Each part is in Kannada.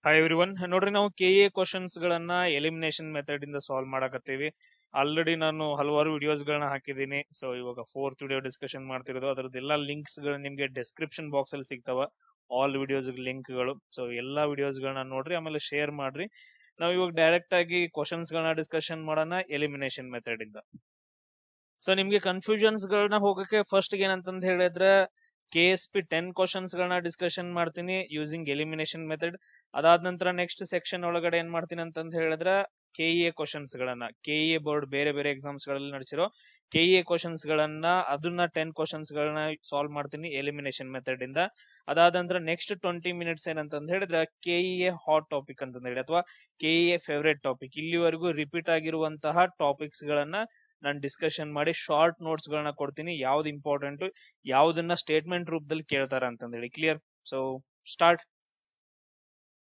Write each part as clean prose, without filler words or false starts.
ಹಾಯ್ ಎವ್ರಿವನ್, ನೋಡ್ರಿ ನಾವು ಕೆ ಎ ಕ್ವಶನ್ಸ್ ಗಳನ್ನ ಎಲಿಮಿನೇಷನ್ ಮೆಥಡ್ ಇಂದ ಸಾಲ್ವ್ ಮಾಡಕತ್ತೀವಿ. ಆಲ್ರೆಡಿ ನಾನು ಹಲವಾರು ವಿಡಿಯೋಸ್ ಗಳನ್ನ ಹಾಕಿದ್ದೀನಿ. ಸೊ ಇವಾಗ ಫೋರ್ತ್ ವಿಡಿಯೋ ಡಿಸ್ಕಷನ್ ಮಾಡ್ತಿರೋದು. ಅದ್ರದ್ದೆಲ್ಲ ಲಿಂಕ್ಸ್ ಗಳು ನಿಮ್ಗೆ ಡಿಸ್ಕ್ರಿಪ್ಷನ್ ಬಾಕ್ಸ್ ಅಲ್ಲಿ ಸಿಗ್ತಾವ, ಆಲ್ ವಿಡಿಯೋಸ್ ಲಿಂಕ್ ಗಳು. ಸೊ ಎಲ್ಲಾ ವಿಡಿಯೋಸ್ ಗಳನ್ನ ನೋಡ್ರಿ, ಆಮೇಲೆ ಶೇರ್ ಮಾಡ್ರಿ. ನಾವು ಇವಾಗ ಡೈರೆಕ್ಟ್ ಆಗಿ ಕ್ವಶನ್ಸ್ ಗಳನ್ನ ಡಿಸ್ಕಷನ್ ಮಾಡೋಣ ಎಲಿಮಿನೇಷನ್ ಮೆಥಡ್ ಇಂದ. ಸೊ ನಿಮ್ಗೆ ಕನ್ಫ್ಯೂಷನ್ಸ್ ಗಳನ್ನ ಹೋಗಕ್ಕೆ ಫಸ್ಟ್ ಏನಂತಂದ್ ಹೇಳಿದ್ರೆ KSP 10 ಕ್ವಶನ್ಸ್ ಗಳನ್ನ ಡಿಸ್ಕಷನ್ ಮಾಡ್ತೀನಿ ಯೂಸಿಂಗ್ ಎಲಿಮಿನೇಷನ್ ಮೆಥಡ್. ಅದಾದ ನಂತರ ನೆಕ್ಸ್ಟ್ ಸೆಕ್ಷನ್ ಒಳಗಡೆ ಏನ್ ಮಾಡ್ತೀನಿ ಅಂತಂದ್ ಹೇಳಿದ್ರೆ KEA ಕ್ವಶನ್ಸ್ ಗಳನ್ನ, KEA ಬೋರ್ಡ್ ಬೇರೆ ಬೇರೆ ಎಕ್ಸಾಮ್ಸ್ ಗಳಲ್ಲಿ ನಡೆಸಿರೋ KEA ಕ್ವಶನ್ಸ್ ಗಳನ್ನ, ಅದನ್ನ 10 ಕ್ವಶನ್ಸ್ ಗಳನ್ನ ಸಾಲ್ವ್ ಮಾಡ್ತೀನಿ ಎಲಿಮಿನೇಷನ್ ಮೆಥಡ್ ಇಂದ. ಅದಾದ ನಂತರ ನೆಕ್ಸ್ಟ್ 20 ಮಿನಿಟ್ಸ್ ಏನಂತಂದ್ ಹೇಳಿದ್ರೆ KEA ಹಾಟ್ ಟಾಪಿಕ್ ಅಂತಂದ್ ಹೇಳಿ, ಅಥವಾ KEA ಫೇವರೇಟ್ ಟಾಪಿಕ್, ಇಲ್ಲಿವರೆಗೂ ರಿಪೀಟ್ ಆಗಿರುವಂತಹ ಟಾಪಿಕ್ಸ್ ಗಳನ್ನ ನಾನು ಡಿಸ್ಕಷನ್ ಮಾಡಿ ಶಾರ್ಟ್ ನೋಟ್ಸ್ ಗಳನ್ನ ಕೊಡ್ತೀನಿ, ಯಾವ್ದು ಇಂಪಾರ್ಟೆಂಟ್, ಯಾವ್ದನ್ನ ಸ್ಟೇಟ್ಮೆಂಟ್ ರೂಪದಲ್ಲಿ ಕೇಳ್ತಾರ ಅಂತಂದೇಳಿ. ಕ್ಲಿಯರ್? So start.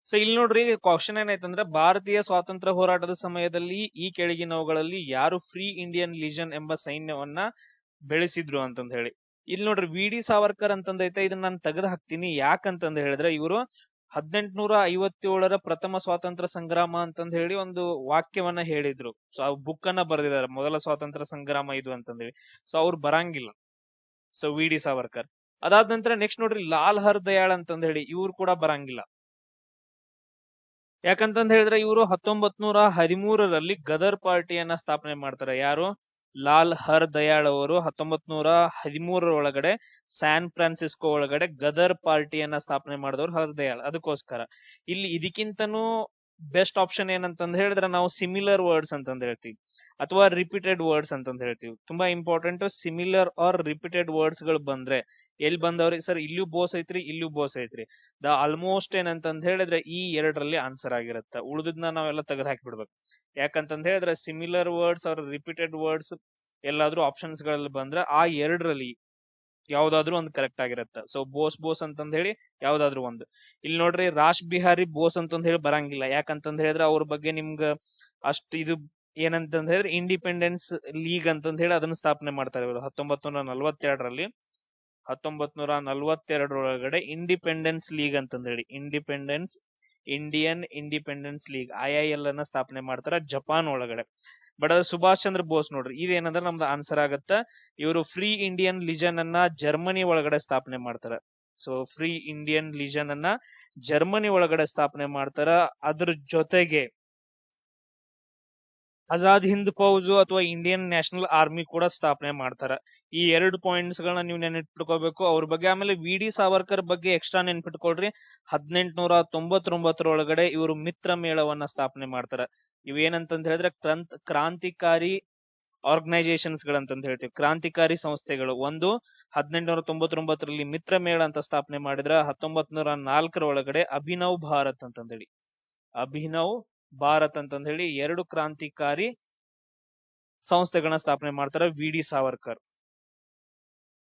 ಸೊ ಇಲ್ಲಿ ನೋಡ್ರಿ, ಕ್ವಶನ್ ಏನಾಯ್ತಂದ್ರೆ, ಭಾರತೀಯ ಸ್ವಾತಂತ್ರ್ಯ ಹೋರಾಟದ ಸಮಯದಲ್ಲಿ ಈ ಕೆಳಗಿನವುಗಳಲ್ಲಿ ಯಾರು ಫ್ರೀ ಇಂಡಿಯನ್ ಲೀಜನ್ ಎಂಬ ಸೈನ್ಯವನ್ನ ಬೆಳೆಸಿದ್ರು ಅಂತಂದ ಹೇಳಿ. ಇಲ್ಲಿ ನೋಡ್ರಿ, VD ಸಾವರ್ಕರ್ ಅಂತಂದೈತೆ, ಇದನ್ನ ನಾನು ತೆಗೆದು ಹಾಕ್ತೀನಿ. ಯಾಕಂತಂದ ಹೇಳಿದ್ರೆ ಇವರು 1857 ಪ್ರಥಮ ಸ್ವಾತಂತ್ರ್ಯ ಸಂಗ್ರಾಮ ಅಂತಂದ್ ಹೇಳಿ ಒಂದು ವಾಕ್ಯವನ್ನ ಹೇಳಿದ್ರು. ಸೊ ಆ ಬುಕ್ ಅನ್ನ ಬರೆದಿದ್ದಾರೆ, ಮೊದಲ ಸ್ವಾತಂತ್ರ್ಯ ಸಂಗ್ರಾಮ ಇದು ಅಂತಂದೇಳಿ. ಸೊ ಅವ್ರು ಬರಂಗಿಲ್ಲ, ಸೊ VD ಸಾವರ್ಕರ್. ಅದಾದ ನಂತರ ನೆಕ್ಸ್ಟ್ ನೋಡ್ರಿ, ಲಾಲ್ ಹರ್ದಯಾಳ್ ಅಂತಂದ್ ಹೇಳಿ, ಇವ್ರು ಕೂಡ ಬರಂಗಿಲ್ಲ. ಯಾಕಂತಂದ್ ಹೇಳಿದ್ರೆ ಇವರು 1913ರಲ್ಲಿ ಗದರ್ ಪಾರ್ಟಿಯನ್ನ ಸ್ಥಾಪನೆ ಮಾಡ್ತಾರೆ. ಯಾರು? ಲಾಲ್ ಹರ್ದಯಾಳ್ ಅವರು 1913 ಸ್ಯಾನ್ ಫ್ರಾನ್ಸಿಸ್ಕೋ ಒಳಗಡೆ ಗದರ್ ಪಾರ್ಟಿಯನ್ನ ಸ್ಥಾಪನೆ ಮಾಡಿದವರು ಹರ್ದಯಾಳ್. ಅದಕ್ಕೋಸ್ಕರ ಇಲ್ಲಿ ಇದಕ್ಕಿಂತನೂ ಬೆಸ್ಟ್ ಆಪ್ಷನ್ ಏನಂತಂದ್ ಹೇಳಿದ್ರೆ ನಾವು ಸಿಮಿಲರ್ ವರ್ಡ್ಸ್ ಅಂತಂದ್ ಹೇಳ್ತೀವಿ, ಅಥವಾ ರಿಪೀಟೆಡ್ ವರ್ಡ್ಸ್ ಅಂತಂದ್ ಹೇಳ್ತೀವಿ. ತುಂಬಾ important, similar or repeated words ಗಳು ಬಂದ್ರೆ ಎಲ್ಲಿ ಬಂದವ್ರಿ ಸರ್, ಇಲ್ಲೂ ಬೋಸ್ ಐತ್ರಿ, ಇಲ್ಲೂ ಬೋಸ್ ಐತ್ರಿ, ಆಲ್ಮೋಸ್ಟ್ ಏನಂತಂದ್ ಹೇಳಿದ್ರೆ ಈ ಎರಡರಲ್ಲಿ ಆನ್ಸರ್ ಆಗಿರುತ್ತೆ. ಉಳಿದದ್ನ ನಾವೆಲ್ಲ ತೆಗೆದು ಹಾಕಿಬಿಡ್ಬೇಕು. ಯಾಕಂತಂದ್ ಹೇಳಿದ್ರೆ similar words or repeated words ಎಲ್ಲಾದ್ರೂ ಆಪ್ಷನ್ಸ್ ಗಳಲ್ಲಿ ಬಂದ್ರೆ ಆ ಎರಡರಲ್ಲಿ ಯಾವ್ದಾದ್ರು ಒಂದು ಕರೆಕ್ಟ್ ಆಗಿರುತ್ತೆ. ಸೊ ಬೋಸ್ ಅಂತಂದ್ ಹೇಳಿ ಯಾವ್ದಾದ್ರು ಒಂದು. ಇಲ್ಲಿ ನೋಡ್ರಿ, ರಾಶ್ ಬಿಹಾರಿ ಬೋಸ್ ಅಂತಂದ್ ಹೇಳಿ ಬರಂಗಿಲ್ಲ. ಯಾಕಂತಂದ್ ಹೇಳಿದ್ರೆ ಅವ್ರ ಬಗ್ಗೆ ನಿಮ್ಗ ಅಷ್ಟು ಇದು ಏನಂತಂದ್ ಹೇಳಿದ್ರೆ ಇಂಡಿಪೆಂಡೆನ್ಸ್ ಲೀಗ್ ಅಂತಂದ್ ಹೇಳಿ ಅದನ್ನ ಸ್ಥಾಪನೆ ಮಾಡ್ತಾರೆ ಇವರು 1942ರಲ್ಲಿ. 1942 ಇಂಡಿಪೆಂಡೆನ್ಸ್ ಲೀಗ್ ಅಂತಂದ್ ಹೇಳಿ, ಇಂಡಿಯನ್ ಇಂಡಿಪೆಂಡೆನ್ಸ್ ಲೀಗ್ IIL ಅನ್ನ ಸ್ಥಾಪನೆ ಮಾಡ್ತಾರ ಜಪಾನ್ ಒಳಗಡೆ. ಬಟ್ ಅದು ಸುಭಾಷ್ ಚಂದ್ರ ಬೋಸ್ ನೋಡ್ರಿ, ಇದೇನಂದ್ರೆ ನಮ್ದು ಆನ್ಸರ್ ಆಗತ್ತ. ಇವರು ಫ್ರೀ ಇಂಡಿಯನ್ ಲಿಜನ್ ಅನ್ನ ಜರ್ಮನಿ ಒಳಗಡೆ ಸ್ಥಾಪನೆ ಮಾಡ್ತಾರ. ಸೊ ಫ್ರೀ ಇಂಡಿಯನ್ ಲಿಜನ್ ಅನ್ನ ಜರ್ಮನಿ ಒಳಗಡೆ ಸ್ಥಾಪನೆ ಮಾಡ್ತಾರ. ಅದ್ರ ಜೊತೆಗೆ ಆಜಾದ್ ಹಿಂದ್ ಫೌಜು ಅಥವಾ ಇಂಡಿಯನ್ ನ್ಯಾಷನಲ್ ಆರ್ಮಿ ಕೂಡ ಸ್ಥಾಪನೆ ಮಾಡ್ತಾರ. ಈ 2 ಪಾಯಿಂಟ್ಸ್ ಗಳನ್ನ ನೀವು ನೆನ್ಪಿಟ್ಕೋಬೇಕು ಅವ್ರ ಬಗ್ಗೆ. ಆಮೇಲೆ VD ಸಾವರ್ಕರ್ ಬಗ್ಗೆ ಎಕ್ಸ್ಟ್ರಾ ನೆನ್ಪಿಟ್ಕೊಳ್ರಿ. 1899 ಇವರು ಮಿತ್ರ ಮೇಳವನ್ನ ಸ್ಥಾಪನೆ ಮಾಡ್ತಾರ. ಇವೇನಂತಂದ್ ಹೇಳಿದ್ರೆ ಕ್ರಾಂತಿಕಾರಿ ಆರ್ಗನೈಸೇಷನ್ಸ್ ಗಳಂತಂದ್ ಹೇಳ್ತೀವಿ, ಕ್ರಾಂತಿಕಾರಿ ಸಂಸ್ಥೆಗಳು. ಒಂದು 1899ರಲ್ಲಿ ಮಿತ್ರ ಮೇಳ ಅಂತ ಸ್ಥಾಪನೆ ಮಾಡಿದ್ರ. 1904 ಅಭಿನವ್ ಭಾರತ್ ಅಂತಂದೇಳಿ, ಅಭಿನವ್ ಭಾರತ್ ಅಂತಂದ್ ಹೇಳಿ 2 ಕ್ರಾಂತಿಕಾರಿ ಸಂಸ್ಥೆಗಳನ್ನ ಸ್ಥಾಪನೆ ಮಾಡ್ತಾರ VD ಸಾವರ್ಕರ್.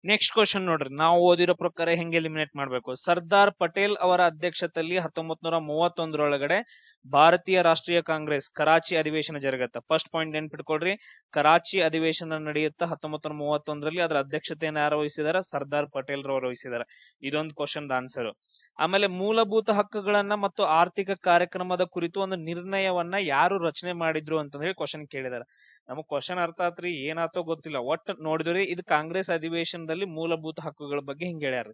ನೆಕ್ಸ್ಟ್ ಕ್ವಶನ್ ನೋಡ್ರಿ, ನಾವು ಓದಿರೋ ಪ್ರಕಾರ ಹೆಂಗೆ ಎಲಿಮಿನೇಟ್ ಮಾಡ್ಬೇಕು. ಸರ್ದಾರ್ ಪಟೇಲ್ ಅವರ ಅಧ್ಯಕ್ಷತೆಯಲ್ಲಿ 1931 ಭಾರತೀಯ ರಾಷ್ಟ್ರೀಯ ಕಾಂಗ್ರೆಸ್ ಕರಾಚಿ ಅಧಿವೇಶನ ಜರುಗತ್ತ. ಫಸ್ಟ್ ಪಾಯಿಂಟ್ ನೆನ್ಪಿಟ್ಕೊಡ್ರಿ, ಕರಾಚಿ ಅಧಿವೇಶನ ನಡೆಯುತ್ತ 1931ರಲ್ಲಿ. ಅದರ ಅಧ್ಯಕ್ಷತೆಯನ್ನು ಯಾರು ವಹಿಸಿದಾರ? ಸರ್ದಾರ್ ಪಟೇಲ್ ರವರು ವಹಿಸಿದಾರ. ಇದೊಂದು ಕ್ವಶನ್ ಆನ್ಸರ್. ಆಮೇಲೆ ಮೂಲಭೂತ ಹಕ್ಕುಗಳನ್ನ ಮತ್ತು ಆರ್ಥಿಕ ಕಾರ್ಯಕ್ರಮದ ಕುರಿತು ಒಂದು ನಿರ್ಣಯವನ್ನ ಯಾರು ರಚನೆ ಮಾಡಿದ್ರು ಅಂತ ಹೇಳಿ ಕ್ವಶನ್ ಕೇಳಿದಾರೆ. ನಮಗ್ ಕ್ವಶನ್ ಅರ್ಥ ಆತ್ರಿ, ಏನಾತೋ ಗೊತ್ತಿಲ್ಲ, ಒಟ್ಟು ನೋಡಿದ್ರಿ ಇದು ಕಾಂಗ್ರೆಸ್ ಅಧಿವೇಶನದಲ್ಲಿ ಮೂಲಭೂತ ಹಕ್ಕುಗಳ ಬಗ್ಗೆ ಹಿಂಗ್ ಹೇಳ್ಯಾರ.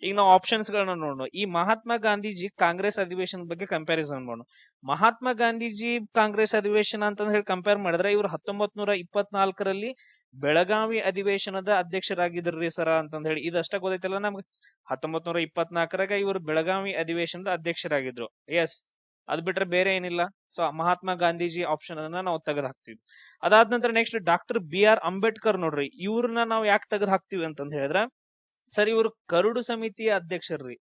ಈಗ ನಾವು ಆಪ್ಷನ್ಸ್ ಗಳನ್ನ ನೋಡೋಣ. ಈ ಮಹಾತ್ಮ ಗಾಂಧೀಜಿ ಕಾಂಗ್ರೆಸ್ ಅಧಿವೇಶನ ಬಗ್ಗೆ ಕಂಪ್ಯಾರಿಸನ್ ಮಾಡೋಣ. ಮಹಾತ್ಮ ಗಾಂಧೀಜಿ ಕಾಂಗ್ರೆಸ್ ಅಧಿವೇಶನ ಅಂತ ಹೇಳಿ ಕಂಪೇರ್ ಮಾಡಿದ್ರೆ ಇವ್ರು 1924ರಲ್ಲಿ ಬೆಳಗಾವಿ ಅಧಿವೇಶನದ ಅಧ್ಯಕ್ಷರಾಗಿದ್ರಿ ಸರ ಅಂತಂದ್ ಹೇಳಿ. ಇದಷ್ಟ ಗೊತ್ತೈತಲ್ಲ ನಮ್ಗೆ. 1924 ಇವರು ಬೆಳಗಾವಿ ಅಧಿವೇಶನದ ಅಧ್ಯಕ್ಷರಾಗಿದ್ರು. ಎಸ್, ಅದ್ ಬಿಟ್ರೆ ಬೇರೆ ಏನಿಲ್ಲ. ಸೊ ಮಹಾತ್ಮ ಗಾಂಧೀಜಿ ಆಪ್ಷನ್ ಅನ್ನ ನಾವು ತೆಗೆದು ಹಾಕ್ತಿವಿ. ಅದಾದ ನಂತರ ನೆಕ್ಸ್ಟ್ ಡಾಕ್ಟರ್ BR ಅಂಬೇಡ್ಕರ್ ನೋಡ್ರಿ, ಇವ್ರನ್ನ ನಾವು ಯಾಕೆ ತೆಗೆದು ಹಾಕ್ತಿವಿ ಅಂತಂದ್ ಹೇಳಿದ್ರ, ಸರ್ ಇವ್ರು ಕರಡು ಸಮಿತಿಯ ಅಧ್ಯಕ್ಷರ್ರಿ,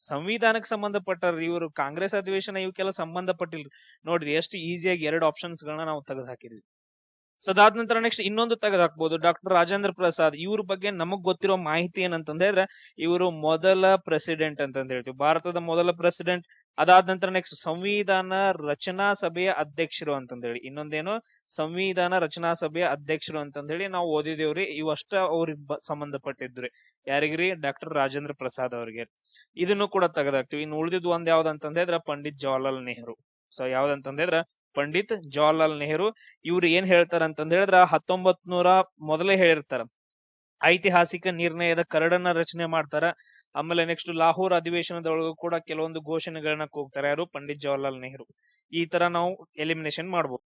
ಸಂವಿಧಾನಕ್ಕೆ ಸಂಬಂಧಪಟ್ಟರ್ರಿ. ಇವರು ಕಾಂಗ್ರೆಸ್ ಅಧಿವೇಶನ ಇವಕ್ಕೆಲ್ಲ ಸಂಬಂಧಪಟ್ಟಿಲ್ರಿ. ನೋಡ್ರಿ ಎಷ್ಟು ಈಸಿಯಾಗಿ 2 ಆಪ್ಷನ್ಸ್ ಗಳನ್ನ ನಾವು ತೆಗೆದು ಹಾಕಿದ್ವಿ. ಸೊ ಅದಾದ ನಂತರ ನೆಕ್ಸ್ಟ್ ಇನ್ನೊಂದು ತೆಗೆದು ಹಾಕ್ಬಹುದು, ಡಾಕ್ಟರ್ ರಾಜೇಂದ್ರ ಪ್ರಸಾದ್. ಇವ್ರ ಬಗ್ಗೆ ನಮಗ್ ಗೊತ್ತಿರೋ ಮಾಹಿತಿ ಏನಂತಂದ್ರೆ ಇವರು ಮೊದಲ ಪ್ರೆಸಿಡೆಂಟ್ ಅಂತಂದ್ ಹೇಳ್ತೀವಿ. ಭಾರತದ ಮೊದಲ ಪ್ರೆಸಿಡೆಂಟ್ ಅದಾದ ನಂತರ ನೆಕ್ಸ್ಟ್ ಸಂವಿಧಾನ ರಚನಾ ಸಭೆಯ ಅಧ್ಯಕ್ಷರು ಅಂತಂದೇಳಿ, ಇನ್ನೊಂದೇನು ಸಂವಿಧಾನ ರಚನಾ ಸಭೆಯ ಅಧ್ಯಕ್ಷರು ಅಂತಂದೇಳಿ ನಾವು ಓದಿದೇವ್ರಿ. ಇವಷ್ಟ ಅವ್ರಿಗೆ ಸಂಬಂಧಪಟ್ಟಿದ್ರಿ. ಯಾರಿಗ್ರಿ? ಡಾಕ್ಟರ್ ರಾಜೇಂದ್ರ ಪ್ರಸಾದ್ ಅವ್ರಿಗೆ. ಇದನ್ನು ಕೂಡ ತೆಗೆದಾಕ್ತಿವಿ. ಇನ್ನು ಉಳಿದಿದ್ ಒಂದ್ ಯಾವ್ದು ಅಂತಂದ್ರೆ ಪಂಡಿತ್ ಜವಾಹರ್ಲಾಲ್ ನೆಹರು. ಸೊ ಯಾವ್ದಂತಂದ್ರೆ ಪಂಡಿತ್ ಜವಾಹರ್ಲಾಲ್ ನೆಹರು. ಇವ್ರು ಏನ್ ಹೇಳ್ತಾರ ಅಂತ ಹೇಳಿದ್ರ 1900 ಮೊದಲೇ ಹೇಳಿರ್ತಾರ, ಐತಿಹಾಸಿಕ ನಿರ್ಣಯದ ಕರಡನ್ನ ರಚನೆ ಮಾಡ್ತಾರ. ಆಮೇಲೆ ನೆಕ್ಸ್ಟ್ ಲಾಹೋರ್ ಅಧಿವೇಶನದೊಳಗೂ ಕೂಡ ಕೆಲವೊಂದು ಘೋಷಣೆಗಳನ್ನ ಕೂಗ್ತಾರೆ. ಯಾರು? ಪಂಡಿತ್ ಜವಾಹರ್ಲಾಲ್ ನೆಹರು. ಈ ತರ ನಾವು ಎಲಿಮಿನೇಷನ್ ಮಾಡ್ಬೋದು.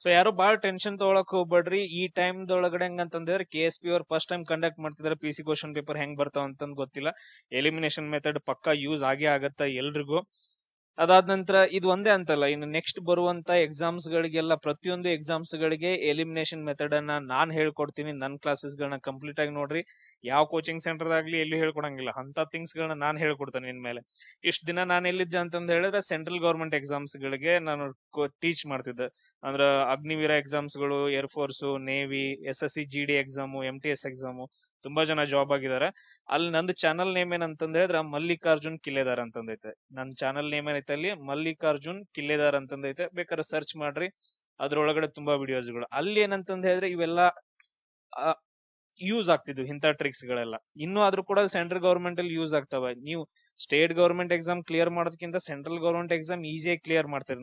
ಸೊ ಯಾರು ಬಾಳ ಟೆನ್ಷನ್ ತಗೊಳಕ್ ಹೋಗ್ಬೇಡ್ರಿ. ಈ ಟೈಮ್ ದೊಳಗಡೆ ಹೆಂಗಂತಂದ್ರೆ KSP ಅವ್ರು ಫಸ್ಟ್ ಟೈಮ್ ಕಂಡಕ್ಟ್ ಮಾಡ್ತಿದಾರೆ. PC ಕ್ವಶನ್ ಪೇಪರ್ ಹೆಂಗ್ ಬರ್ತಾವ ಅಂತಂದ್ ಗೊತ್ತಿಲ್ಲ. ಎಲಿಮಿನೇಷನ್ ಮೆಥಡ್ ಪಕ್ಕಾ ಯೂಸ್ ಆಗೇ ಆಗತ್ತ ಎಲ್ರಿಗೂ. ಅದಾದ ನಂತರ ಇದು ಒಂದೇ ಅಂತಲ್ಲ, ಇನ್ನು ನೆಕ್ಸ್ಟ್ ಬರುವಂತ ಎಕ್ಸಾಮ್ಸ್ ಗಳಿಗೆಲ್ಲ, ಪ್ರತಿಯೊಂದು ಎಕ್ಸಾಮ್ಸ್ ಗಳಿಗೆ ಎಲಿಮಿನೇಷನ್ ಮೆಥಡ್ ಅನ್ನ ನಾನ್ ಹೇಳ್ಕೊಡ್ತೀನಿ. ನನ್ ಕ್ಲಾಸಸ್ ಗಳನ್ನ ಕಂಪ್ಲೀಟ್ ಆಗಿ ನೋಡ್ರಿ. ಯಾವ ಕೋಚಿಂಗ್ ಸೆಂಟರ್ ಆಗ್ಲಿ ಎಲ್ಲಿ ಹೇಳ್ಕೊಡಂಗಿಲ್ಲ, ಅಂತ ಥಿಂಗ್ಸ್ ಗಳನ್ನ ನಾನ್ ಹೇಳ್ಕೊಡ್ತೇನೆ ಇನ್ಮೇಲೆ. ಇಷ್ಟ ದಿನ ನಾನು ಎಲ್ಲಿದ್ದೆ ಅಂತಂದ್ ಹೇಳಿದ್ರೆ ಸೆಂಟ್ರಲ್ ಗವರ್ಮೆಂಟ್ ಎಕ್ಸಾಮ್ಸ್ ಗಳಿಗೆ ನಾನು ಟೀಚ್ ಮಾಡ್ತಿದ್ದೆ. ಅಂದ್ರ ಅಗ್ನಿವೀರ ಎಕ್ಸಾಮ್ಸ್ ಗಳು, air force, navy, SSC GD exam, MTS exam, ತುಂಬಾ ಜನ ಜಾಬ್ ಆಗಿದ್ದಾರೆ. ಅಲ್ಲಿ ನಂದು ಚಾನಲ್ ನೇಮ್ ಏನಂತಂದ್ ಹೇಳಿದ್ರ ಮಲ್ಲಿಕಾರ್ಜುನ್ ಕಿಲ್ಲೆದಾರ್ ಅಂತಂದೈತೆ. ನನ್ ಚಾನಲ್ ನೇಮ್ ಏನೈತೆ ಅಲ್ಲಿ ಮಲ್ಲಿಕಾರ್ಜುನ್ ಕಿಲ್ಲೆದಾರ್ ಅಂತಂದೈತೆ. ಬೇಕಾದ್ರೆ ಸರ್ಚ್ ಮಾಡ್ರಿ, ಅದ್ರೊಳಗಡೆ ತುಂಬಾ ವಿಡಿಯೋಸ್ಗಳು. ಅಲ್ಲಿ ಏನಂತಂದ್ ಹೇಳಿದ್ರೆ ಇವೆಲ್ಲ ಯೂಸ್ ಆಗ್ತಿದ್ವು, ಇಂಥ ಟ್ರಿಕ್ಸ್ ಗಳೆಲ್ಲ. ಇನ್ನೂ ಆದ್ರೂ ಕೂಡ ಸೆಂಟ್ರಲ್ ಗವರ್ಮೆಂಟ್ ಅಲ್ಲಿ ಯೂಸ್ ಆಗ್ತವೆ. ನೀವು ಸ್ಟೇಟ್ ಗವರ್ಮೆಂಟ್ ಎಕ್ಸಾಮ್ ಕ್ಲಿಯರ್ ಮಾಡೋದಕ್ಕಿಂತ ಸೆಂಟ್ರಲ್ ಗವರ್ಮೆಂಟ್ ಎಕ್ಸಾಮ್ ಈಸಿಯಾಗಿ ಕ್ಲಿಯರ್ ಮಾಡ್ತಾರೆ.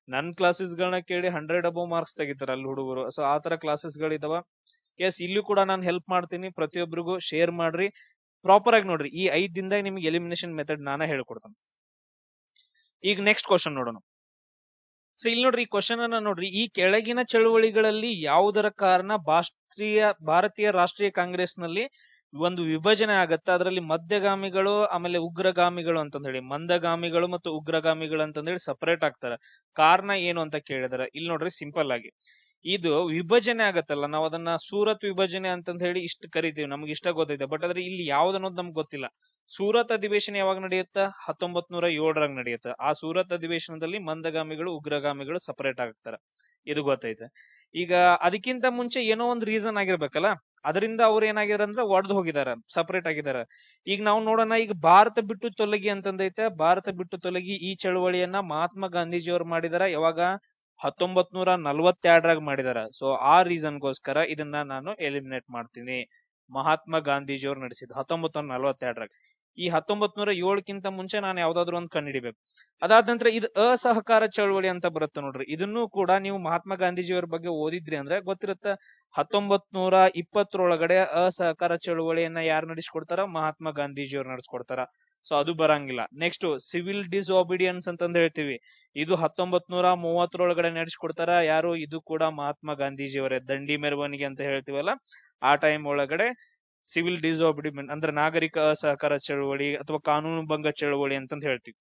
ನನ್ ಕ್ಲಾಸಸ್ ಗಳನ್ನ ಕೇಳಿ 100 ಅಬೌವ್ ಮಾರ್ಕ್ಸ್ ತೆಗಿತಾರೆ ಅಲ್ಲಿ ಹುಡುಗರು. ಸೊ ಆ ತರ ಕ್ಲಾಸಸ್ ಗಳಿದಾವ. ಎಸ್, ಇಲ್ಲೂ ಕೂಡ ನಾನು ಹೆಲ್ಪ್ ಮಾಡ್ತೀನಿ. ಪ್ರತಿಯೊಬ್ಬರಿಗೂ ಶೇರ್ ಮಾಡ್ರಿ. ಪ್ರಾಪರ್ ಆಗಿ ನೋಡ್ರಿ. ಈ 5 ದಿನದಾಗ ನಿಮ್ಗೆ ಎಲಿಮಿನೇಷನ್ ಮೆಥಡ್ ನಾನೇ ಹೇಳ್ಕೊಡ್ತೇನೆ. ಈಗ ನೆಕ್ಸ್ಟ್ ಕ್ವಶನ್ ನೋಡೋಣ. ಸೊ ಇಲ್ಲಿ ನೋಡ್ರಿ, ಈ ಕ್ವಶನ್ ಅನ್ನ ನೋಡ್ರಿ. ಈ ಕೆಳಗಿನ ಚಳುವಳಿಗಳಲ್ಲಿ ಯಾವುದರ ಕಾರಣ ಭಾರತೀಯ ರಾಷ್ಟ್ರೀಯ ಕಾಂಗ್ರೆಸ್ ನಲ್ಲಿ ಒಂದು ವಿಭಜನೆ ಆಗತ್ತ? ಅದರಲ್ಲಿ ಮಧ್ಯಗಾಮಿಗಳು ಆಮೇಲೆ ಉಗ್ರಗಾಮಿಗಳು ಅಂತಂದ್ ಹೇಳಿ, ಮಂದಗಾಮಿಗಳು ಮತ್ತು ಉಗ್ರಗಾಮಿಗಳು ಅಂತಂದ್ ಹೇಳಿ ಸಪರೇಟ್ ಆಗ್ತಾರ. ಕಾರಣ ಏನು ಅಂತ ಕೇಳಿದಾರೆ. ಇಲ್ಲಿ ನೋಡ್ರಿ, ಸಿಂಪಲ್ ಆಗಿ ಇದು ವಿಭಜನೆ ಆಗತ್ತಲ್ಲ, ನಾವ್ ಅದನ್ನ ಸೂರತ್ ವಿಭಜನೆ ಅಂತಂದ್ ಹೇಳಿ ಇಷ್ಟ ಕರಿತೀವಿ. ನಮ್ಗೆ ಇಷ್ಟ ಗೊತ್ತೈತೆ. ಬಟ್ ಆದ್ರೆ ಇಲ್ಲಿ ಯಾವ್ದನ್ನೋದು ನಮ್ಗೆ ಗೊತ್ತಿಲ್ಲ. ಸೂರತ್ ಅಧಿವೇಶನ ಯಾವಾಗ ನಡೆಯುತ್ತ? 1907 ನಡೆಯುತ್ತ. ಆ ಸೂರತ್ ಅಧಿವೇಶನದಲ್ಲಿ ಮಂದಗಾಮಿಗಳು ಉಗ್ರಗಾಮಿಗಳು ಸಪರೇಟ್ ಆಗ್ತಾರ. ಇದು ಗೊತ್ತೈತೆ. ಈಗ ಅದಕ್ಕಿಂತ ಮುಂಚೆ ಏನೋ ಒಂದು ರೀಸನ್ ಆಗಿರ್ಬೇಕಲ್ಲ, ಅದರಿಂದ ಅವ್ರು ಏನಾಗ್ಯಾರ ಅಂದ್ರೆ ಒಡೆದು ಹೋಗಿದಾರ, ಸಪರೇಟ್ ಆಗಿದಾರ. ಈಗ ನಾವು ನೋಡೋಣ. ಈಗ ಭಾರತ ಬಿಟ್ಟು ತೊಲಗಿ ಅಂತಂದೈತೆ. ಭಾರತ ಬಿಟ್ಟು ತೊಲಗಿ ಈ ಚಳವಳಿಯನ್ನ ಮಹಾತ್ಮ ಗಾಂಧೀಜಿಯವ್ರು ಮಾಡಿದಾರ. ಯಾವಾಗ? 1942 ಮಾಡಿದಾರ. ಸೊ ಆ ರೀಸನ್ಗೋಸ್ಕರ ಇದನ್ನ ನಾನು ಎಲಿಮಿನೇಟ್ ಮಾಡ್ತೀನಿ. ಮಹಾತ್ಮ ಗಾಂಧೀಜಿಯವ್ರು ನಡೆಸಿದ್ 1942. ಈ 1907ಕ್ಕಿಂತ ಮುಂಚೆ ನಾನು ಯಾವ್ದಾದ್ರು ಒಂದು ಕಂಡುಹಿಡಿಬೇಕು. ಅದಾದ ನಂತರ ಇದು ಅಸಹಕಾರ ಚಳವಳಿ ಅಂತ ಬರುತ್ತೆ ನೋಡ್ರಿ. ಇದನ್ನು ಕೂಡ ನೀವು ಮಹಾತ್ಮ ಗಾಂಧೀಜಿಯವ್ರ ಬಗ್ಗೆ ಓದಿದ್ರಿ ಅಂದ್ರೆ ಗೊತ್ತಿರುತ್ತ. 1920 ಅಸಹಕಾರ ಚಳವಳಿಯನ್ನ ಯಾರು ನಡೆಸ್ಕೊಡ್ತಾರ? ಮಹಾತ್ಮ ಗಾಂಧೀಜಿಯವ್ರು ನಡೆಸ್ಕೊಡ್ತಾರ. ಸೊ ಅದು ಬರಂಗಿಲ್ಲ. ನೆಕ್ಸ್ಟ್ ಸಿವಿಲ್ ಡಿಸ್ಒಬಿಡಿಯನ್ಸ್ ಅಂತಂದ್ ಹೇಳ್ತೀವಿ. ಇದು 1930 ನಡೆಸ್ಕೊಡ್ತಾರ. ಯಾರು? ಇದು ಕೂಡ ಮಹಾತ್ಮ ಗಾಂಧೀಜಿಯವರೇ. ದಂಡಿ ಮೆರವಣಿಗೆ ಅಂತ ಹೇಳ್ತೀವಲ್ಲ, ಆ ಟೈಮ್ ಒಳಗಡೆ ಸಿವಿಲ್ ಡಿಸ್ಒಬಿಡಿಮೆಂಟ್ ಅಂದ್ರೆ ನಾಗರಿಕ ಅಸಹಕಾರ ಚಳವಳಿ ಅಥವಾ ಕಾನೂನು ಭಂಗ ಚಳವಳಿ ಅಂತಂದ್ ಹೇಳ್ತೀವಿ.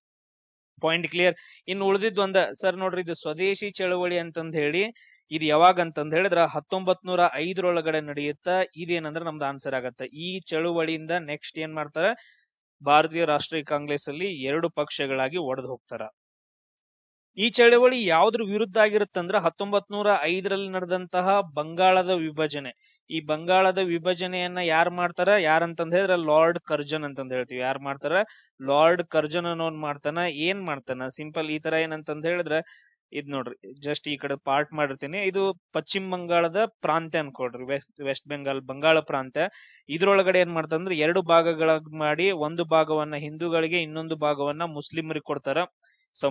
Point clear? ಇನ್ನು ಉಳಿದಿದ್ದು ಒಂದ ಸರ್ ನೋಡ್ರಿ, ಇದು ಸ್ವದೇಶಿ ಚಳವಳಿ ಅಂತಂದ್ ಹೇಳಿ ಇದು ಯಾವಾಗ ಅಂತಂದ್ ಹೇಳಿದ್ರ 1905 ನಡೆಯುತ್ತ. ಇದೇನಂದ್ರ ನಮ್ದು ಆನ್ಸರ್ ಆಗತ್ತ. ಈ ಚಳುವಳಿಯಿಂದ ನೆಕ್ಸ್ಟ್ ಏನ್ ಮಾಡ್ತಾರ? ಭಾರತೀಯ ರಾಷ್ಟ್ರೀಯ ಕಾಂಗ್ರೆಸ್ ಅಲ್ಲಿ 2 ಪಕ್ಷಗಳಾಗಿ ಒಡೆದು ಹೋಗ್ತಾರ. ಈ ಚಳವಳಿ ಯಾವ್ದ್ರ ವಿರುದ್ಧ ಆಗಿರುತ್ತಂದ್ರ 1905 ನಡೆದಂತಹ ಬಂಗಾಳದ ವಿಭಜನೆ. ಈ ಬಂಗಾಳದ ವಿಭಜನೆಯನ್ನ ಯಾರು ಮಾಡ್ತಾರ? ಯಾರಂತಂದ್ ಹೇಳಿದ್ರ ಲಾರ್ಡ್ ಕರ್ಜನ್ ಅಂತಂದ್ ಹೇಳ್ತೀವಿ. ಯಾರು ಮಾಡ್ತಾರ? ಲಾರ್ಡ್ ಕರ್ಜನ್ ಅನ್ನೋನ್ ಮಾಡ್ತಾನ. ಏನ್ ಮಾಡ್ತಾನ? ಸಿಂಪಲ್ ಈ ತರ ಏನಂತಂದ್ ಹೇಳಿದ್ರ, ಇದ್ ನೋಡ್ರಿ, ಜಸ್ಟ್ ಈ ಕಡೆ ಪಾರ್ಟ್ ಮಾಡಿರ್ತೀನಿ. ಇದು ಪಶ್ಚಿಮ ಬಂಗಾಳದ ಪ್ರಾಂತ್ಯ ಅನ್ಕೊಡ್ರಿ. ವೆಸ್ಟ್ ಬೆಂಗಾಲ್ ಬಂಗಾಳ ಪ್ರಾಂತ್ಯ. ಇದ್ರೊಳಗಡೆ ಏನ್ ಮಾಡ್ತಂದ್ರೆ 2 ಭಾಗಗಳಾಗಿ ಮಾಡಿ, ಒಂದು ಭಾಗವನ್ನ ಹಿಂದೂಗಳಿಗೆ, ಇನ್ನೊಂದು ಭಾಗವನ್ನ ಮುಸ್ಲಿಮರಿಗೆ ಕೊಡ್ತಾರ. ಸೊ